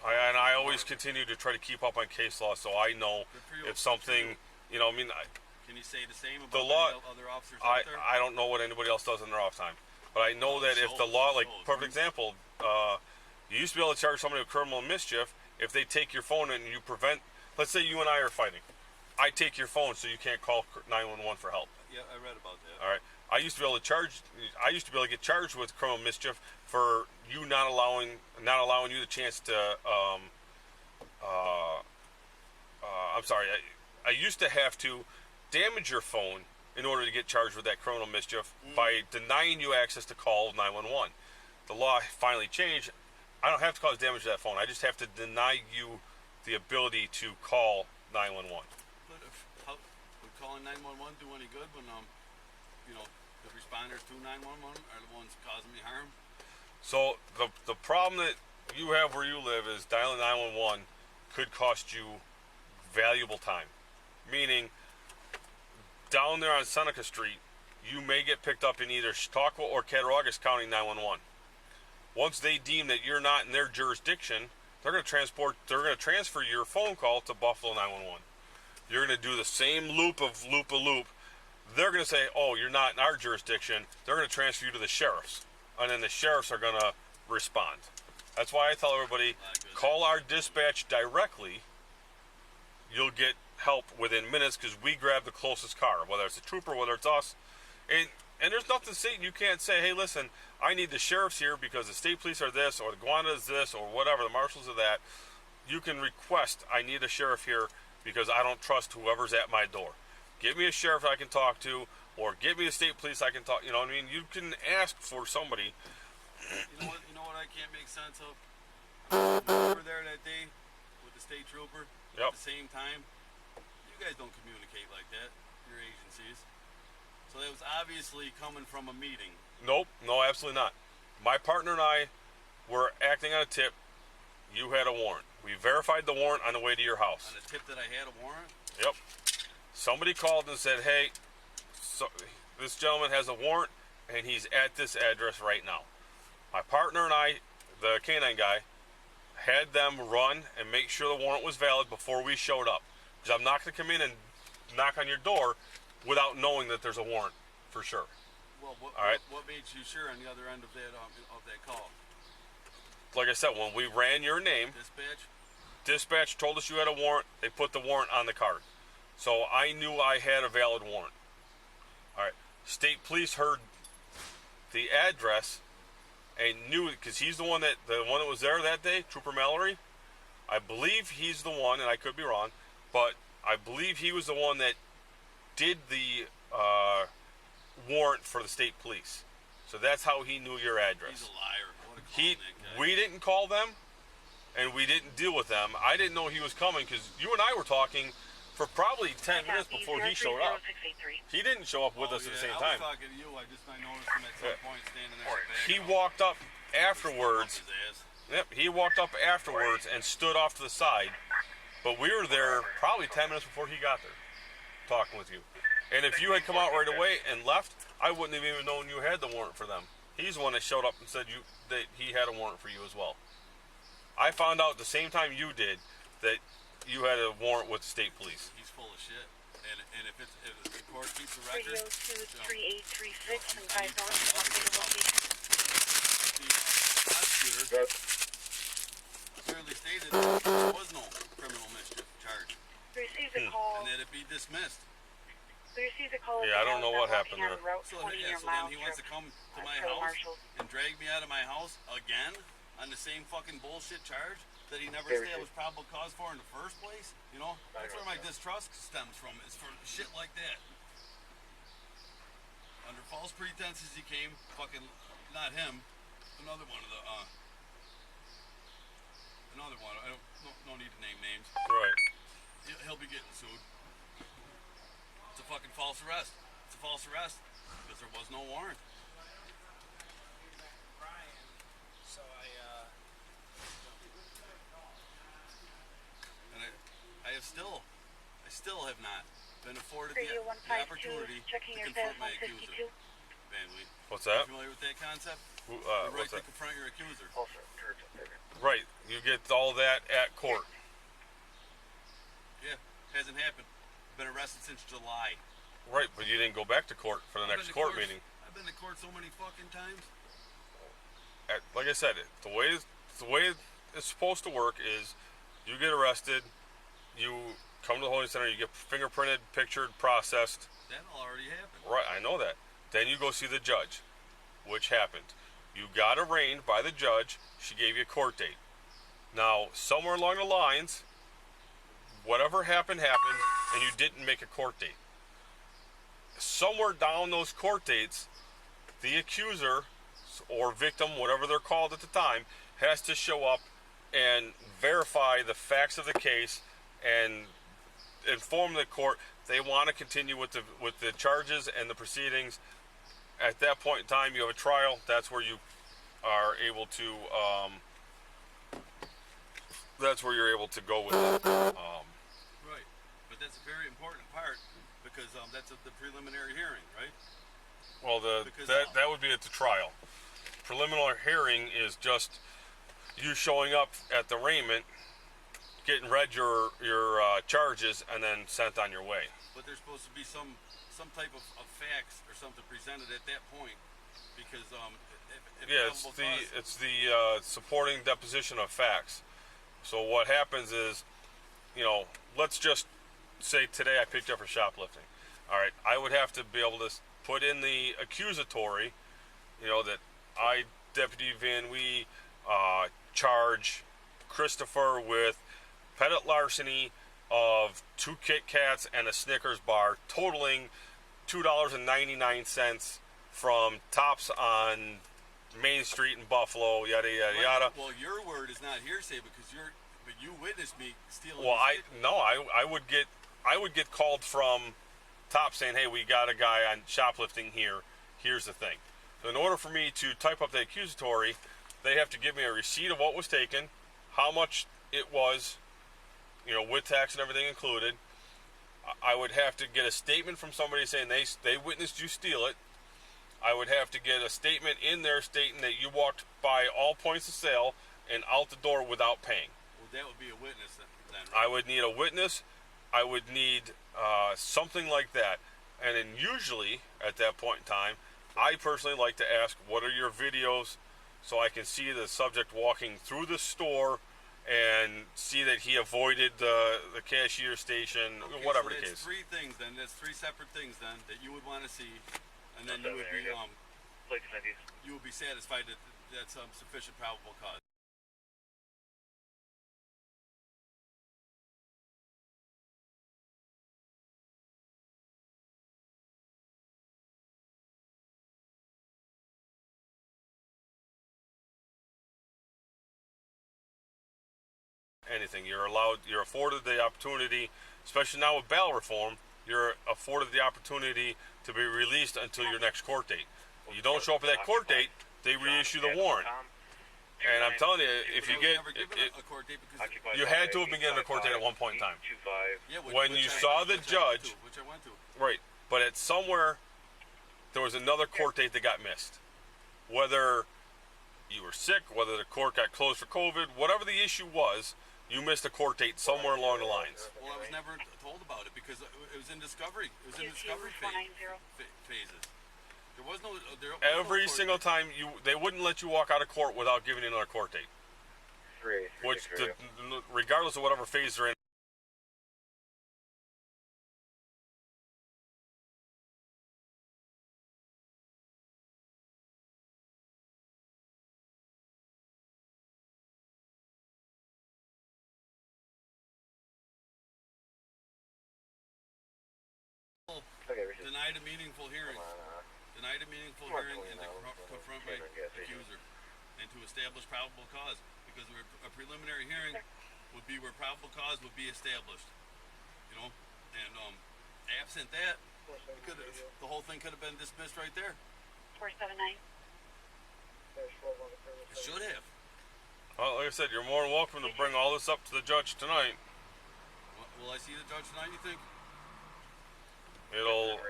I always continue to try to keep up on case law, so I know Good for you. if something, I mean, Can you say the same about the law. any other officers out there? I don't know what anybody else does in their off time, but I know that if the law, like perfect example, you used to be able to charge somebody with criminal mischief if they take your phone and you prevent. Let's say you and I are fighting. I take your phone so you can't call 911 for help. Yeah, I read about that. All right. I used to be able to get charged with criminal mischief for you not allowing you the chance to. I'm sorry. I used to have to damage your phone in order to get charged with that criminal mischief by denying you access to call 911. The law finally changed. I don't have to cause damage to that phone. I just have to deny you the ability to call 911. But would calling 911 do any good when the responders to 911 are the ones causing me harm? So the problem that you have where you live is dialing 911 could cost you valuable time. Meaning, down there on Seneca Street, you may get picked up in either Chautauqua or Cattaraugus County 911. Once they deem that you're not in their jurisdiction, they're going to transfer your phone call to Buffalo 911. You're going to do the same loop. They're going to say, oh, you're not in our jurisdiction. They're going to transfer you to the sheriffs. And then the sheriffs are going to respond. That's why I tell everybody, call our dispatch directly. You'll get help within minutes because we grab the closest car, whether it's a trooper, whether it's us. And there's nothing saying you can't say, hey, listen, I need the sheriffs here because the state police are this, or the Guana is this, or whatever, the marshals are that. You can request, I need a sheriff here because I don't trust whoever's at my door. Give me a sheriff I can talk to, or give me the state police I can talk. You know what I mean? You can ask for somebody. You know what I can't make sense of? We were there that day with the state trooper Yep. at the same time. You guys don't communicate like that, your agencies. So that was obviously coming from a meeting. Nope, no, absolutely not. My partner and I were acting on a tip. You had a warrant. We verified the warrant on the way to your house. On the tip that I had a warrant? Yep. Somebody called and said, hey, this gentleman has a warrant and he's at this address right now. My partner and I, the canine guy, had them run and make sure the warrant was valid before we showed up. Because I'm not going to come in and knock on your door without knowing that there's a warrant for sure. Well, what made you sure on the other end of that call? Like I said, when we ran your name, dispatch told us you had a warrant. They put the warrant on the card. So I knew I had a valid warrant. All right. State police heard the address and knew it because he's the one that was there that day, Trooper Mallory. I believe he's the one, and I could be wrong, but I believe he was the one that did the warrant for the state police. So that's how he knew your address. He's a liar. What a call, that guy. We didn't call them, and we didn't deal with them. I didn't know he was coming because you and I were talking for probably 10 minutes before he showed up. He didn't show up with us at the same time. I was talking to you. I noticed him at some point standing there. He walked up afterwards. Yep, he walked up afterwards and stood off to the side. But we were there probably 10 minutes before he got there, talking with you. And if you had come out right away and left, I wouldn't have even known you had the warrant for them. He's the one that showed up and said that he had a warrant for you as well. I found out the same time you did that you had a warrant with the state police. He's full of shit. And if the court keeps a record, Radio 23836 and 5 north from updated location. the prosecutor clearly stated there was no criminal mischief charge, We received a call. and that it be dismissed. We received a call. Yeah, I don't know what happened on there. Route So, 20 yeah, near so then Mile he wants to Strip. come to my Colonel house Marshall. and drag me out of my house again on the same fucking bullshit charge that he never established probable cause for in the first place. You know, that's where my distrust stems from. Is for shit like that. Under false pretenses, he came. Fucking, not him. Another one of the another one. I don't no need to name names. Right. He'll be getting sued. It's a fucking false arrest. It's a false arrest because there was no warrant. And I still have not been afforded the Radio opportunity 152, checking to your confront status my 152. accuser. Van Wheat. What's that? Familiar with that concept? Who, The right what's to that? confront your accuser. Right. You get all that at court. Yeah, hasn't happened. Been arrested since July. Right, but you didn't go back to court for the I've next been to court court- meeting. I've been to court so many fucking times. Like I said, the way it's supposed to work is you get arrested, you come to the holding center, you get fingerprinted, pictured, processed. That already happened. Right, I know that. Then you go see the judge, which happened. You got arraigned by the judge. She gave you a court date. Now, somewhere along the lines, whatever happened, and you didn't make a court date. Somewhere down those court dates, the accuser or victim, whatever they're called at the time, has to show up and verify the facts of the case and inform the court they want to continue with the charges and the proceedings. At that point in time, you have a trial. That's where you are able to. That's where you're able to go with it. Right, but that's a very important part because that's the preliminary hearing, right? Well, Because, that would be at the trial. Preliminary hearing is just you showing up at the arraignment, getting read your charges, and then sent on your way. But there's supposed to be some type of facts or something presented at that point because if Yeah, probable cause- it's the supporting deposition of facts. So what happens is, let's just say today I picked up for shoplifting. All right, I would have to be able to put in the accusatory, that I, Deputy Van Wee, charge Christopher with petty larceny of 2 Kit Kats and a Snickers bar, totaling $2.99 from Tops on Main Street in Buffalo, yada yada yada. Well, your word is not hearsay because you witnessed me stealing. Well, I would get called from Top saying, hey, we got a guy on shoplifting here. Here's the thing. So in order for me to type up the accusatory, they have to give me a receipt of what was taken, how much it was, with tax and everything included. I would have to get a statement from somebody saying they witnessed you steal it. I would have to get a statement in there stating that you walked by all points of sale and out the door without paying. Well, that would be a witness then. I would need a witness. I would need something like that. And then usually at that point in time, I personally like to ask, what are your videos, so I can see the subject walking through the store and see that he avoided the cashier station, Okay, whatever so the that's case. three things then. That's three separate things then that you would want to see, and then you would be you would be satisfied that that's sufficient probable cause. Anything. You're afforded the opportunity, especially now with bail reform, you're afforded the opportunity to be released until your next court date. You don't show up at that court date, they reissue the warrant. And I'm telling you, if you get, never given a court date because you had to have been given a court date at one point in time. yeah, when you saw the judge- which I went to. Right, but at somewhere, there was another court date that got missed. Whether you were sick, whether the court got closed for COVID, whatever the issue was, you missed a court date somewhere along the lines. Well, I was never told about it because it was in discovery. It was in discovery phases. There was no. There was Every no court single date. time they wouldn't let you walk out of court without giving you another court date. 383 Which, Victoria. regardless of whatever phase they're in. Okay, we should Denied a meaningful hearing. Denied a meaningful hearing and to confront my accuser and to establish probable cause because a preliminary hearing would be where probable cause would be established. You know, and absent that, the whole thing could have been dismissed right there. 479. It should have. Well, like I said, you're more than welcome to bring all this up to the judge tonight. Will I see the judge tonight? You think? It'll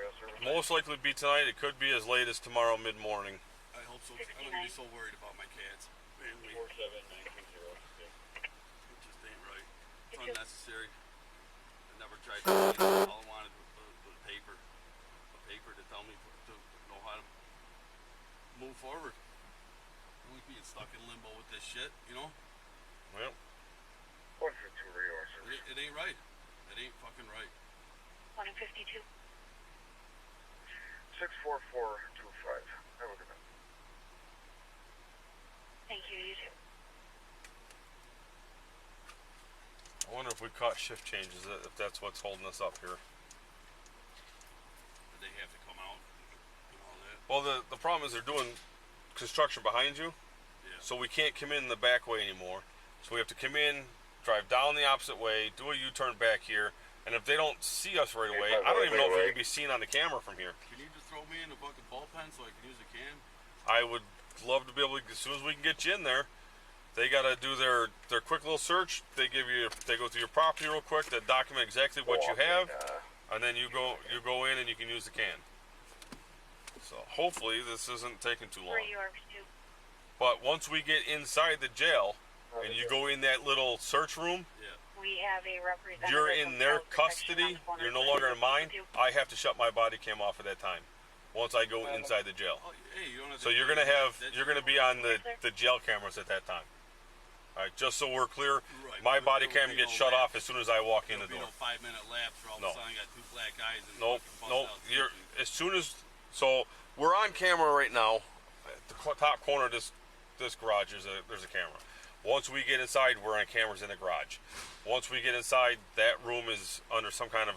most likely be tonight. It could be as late as tomorrow mid-morning. I hope so. I'm gonna be so worried about my cats. Family. 47920. It just ain't right. It's unnecessary. I never tried to do anything. All I wanted was a paper to tell me to know how to move forward. I'm like being stuck in limbo with this shit, you know? Well, 152 radar service. It ain't right. It ain't fucking right. 152. 64425. Have a good night. Thank you, you too. I wonder if we caught shift changes, if that's what's holding us up here. Did they have to come out and all that? Well, the problem is they're doing construction behind you, Yeah. so we can't come in the back way anymore. So we have to come in, drive down the opposite way, do a U-turn back here, and if they don't see us right away, I don't even know if we can be seen on the camera from here. Can you just throw me in a fucking bullpen so I can use a can? I would love to be able to, as soon as we can get you in there, they gotta do their quick little search. They go through your property real quick, they document exactly what you have, and then you go in and you can use the can. So hopefully this isn't taking too long. Where you are, too. But once we get inside the jail and you go in that little search room, Yeah. We have a representative. you're from in their Child Protection custody. on the phone. You're no longer in mine. I have to shut my body cam off at that time. Once I go inside the jail. Oh, hey, you don't have to So you're gonna be on Yes, sir. the jail cameras at that time. All right, just so we're clear, Right, my but body there will cam be gets no shut lapse. off as soon as I walk in the There'll be door. no 5-minute lapse where all No. of a sudden I got two black eyes and Nope, fucking bust nope. out You're teeth. as soon as so we're on camera right now. At the top corner of this garage there's a camera. Once we get inside, we're on cameras in the garage. Once we get inside, that room is under some kind of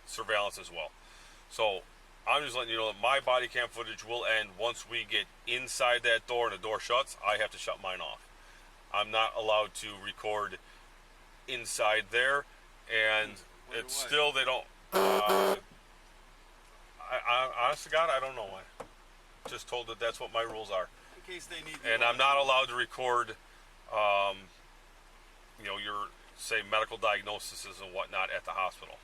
surveillance as well. So I'm just letting you know that my body cam footage will end once we get inside that door and the door shuts. I have to shut mine off. I'm not allowed to record inside there, and Wonder it's why. still they don't. I honest to God, I don't know why. Just told that that's what my rules are, In case they need. and I'm not allowed to record, your say medical diagnoses and whatnot at the hospital.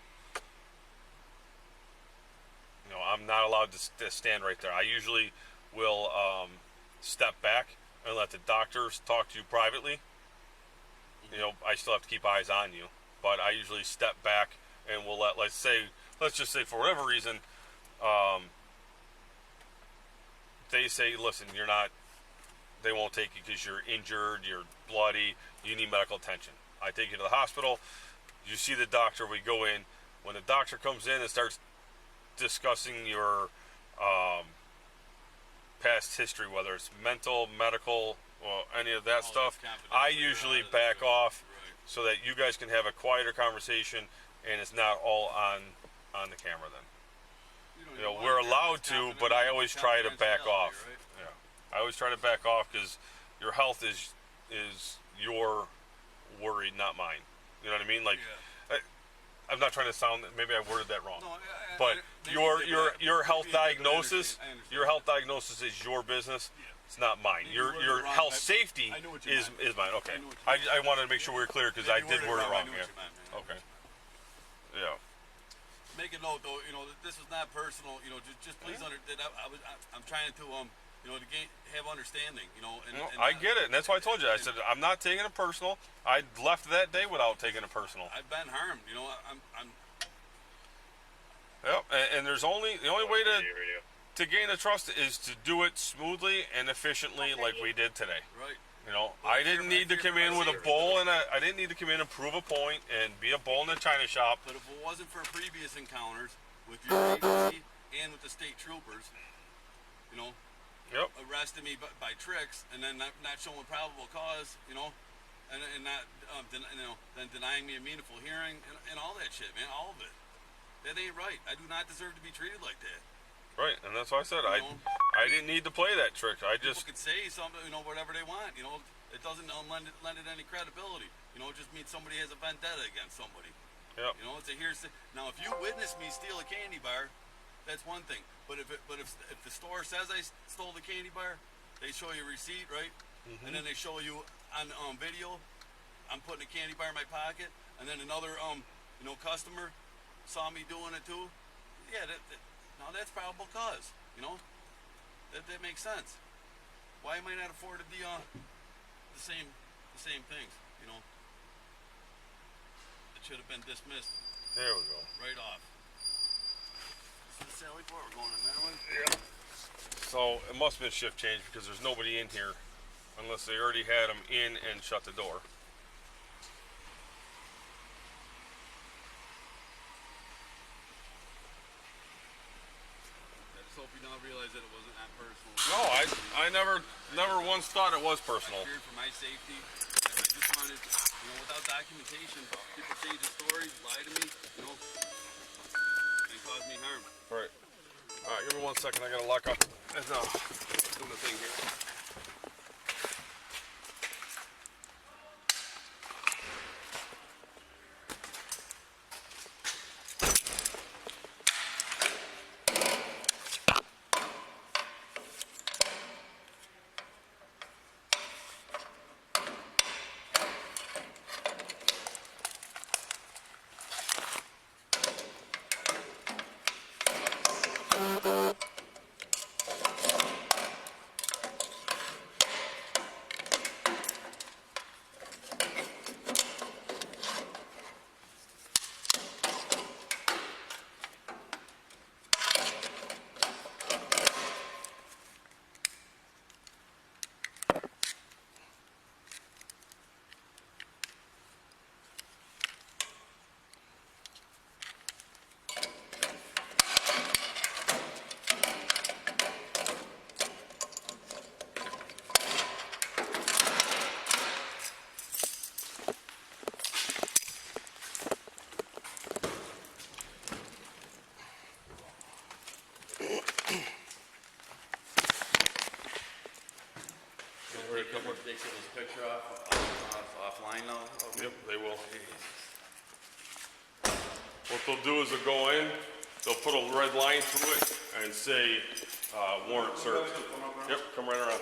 I'm not allowed to stand right there. I usually will step back and let the doctors talk to you privately. I still have to keep eyes on you, but I usually step back and we'll let's just say for whatever reason, they say, listen, they won't take you because you're injured, you're bloody, you need medical attention. I take you to the hospital, you see the doctor, we go in. When the doctor comes in and starts discussing your past history, whether it's mental, medical, or any of that stuff, I usually back off so that you guys can have a quieter conversation and it's not all on the camera then. We're allowed to, but I always try to back off. Yeah, I always try to back off because your health is your worry, not mine. You know what I mean? Like, I'm not trying to sound. Maybe I worded that wrong. But your health diagnosis, is your business. It's not mine. Your health safety is mine. Okay. I wanted to make sure we were clear because I did word it wrong. Yeah. Okay. Yeah. Make a note though, that this is not personal. Just please I'm trying to you know, to have understanding, you know. And, You know, and I get it, and that's why I told you. I said I'm not taking it personal. I left that day without taking it personal. I've been harmed, you know. I'm Yep, and there's the only way to gain the trust is to do it smoothly and efficiently, like we did today. right. You know, Well, I didn't need to come in with a bull and I didn't need to come in and prove a point and be a bull in the china shop. But if it wasn't for previous encounters with your agency and with the state troopers, you know, Yep. arresting me by tricks and then not showing probable cause, you know, and not then denying me a meaningful hearing and all that shit, man, all of it. That ain't right. I do not deserve to be treated like that. Right, and that's why I said I didn't need to play that trick. I just People could say something, you know, whatever they want, you know. It doesn't lend it any credibility. You know, it just means somebody has a vendetta against somebody. Yep. You know, it's a hearsay. Now, if you witness me steal a candy bar, that's one thing. But if the store says I stole the candy bar, they show you a receipt, right? Mm-hmm. And then they show you on video, I'm putting a candy bar in my pocket, and then another customer saw me doing it too. Yeah, now that's probable cause. You know, that makes sense. Why am I not afforded the same things? You know, it should have been dismissed there we go. right off. This is Sally Port. We're going in that way. Yeah. So it must have been shift change because there's nobody in here, unless they already had them in and shut the door. I just hope you don't realize that it wasn't that personal. No, I never once thought it was personal. I feared for my safety. I just wanted, you know, without documentation, people change the stories, lie to me, you know, and cause me harm. Right. All right, give me 1 second. I gotta lock up. And, doing the thing here. They took this picture offline now. Yep, they will. What they'll do is they'll go in, they'll put a red line through it and say warrant served. Yep, come right around.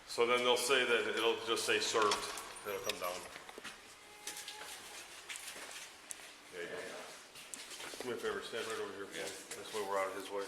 So then they'll say that it'll just say served. It'll come down. There you go. Do me a favor, stand right over here. This way we're out of his way.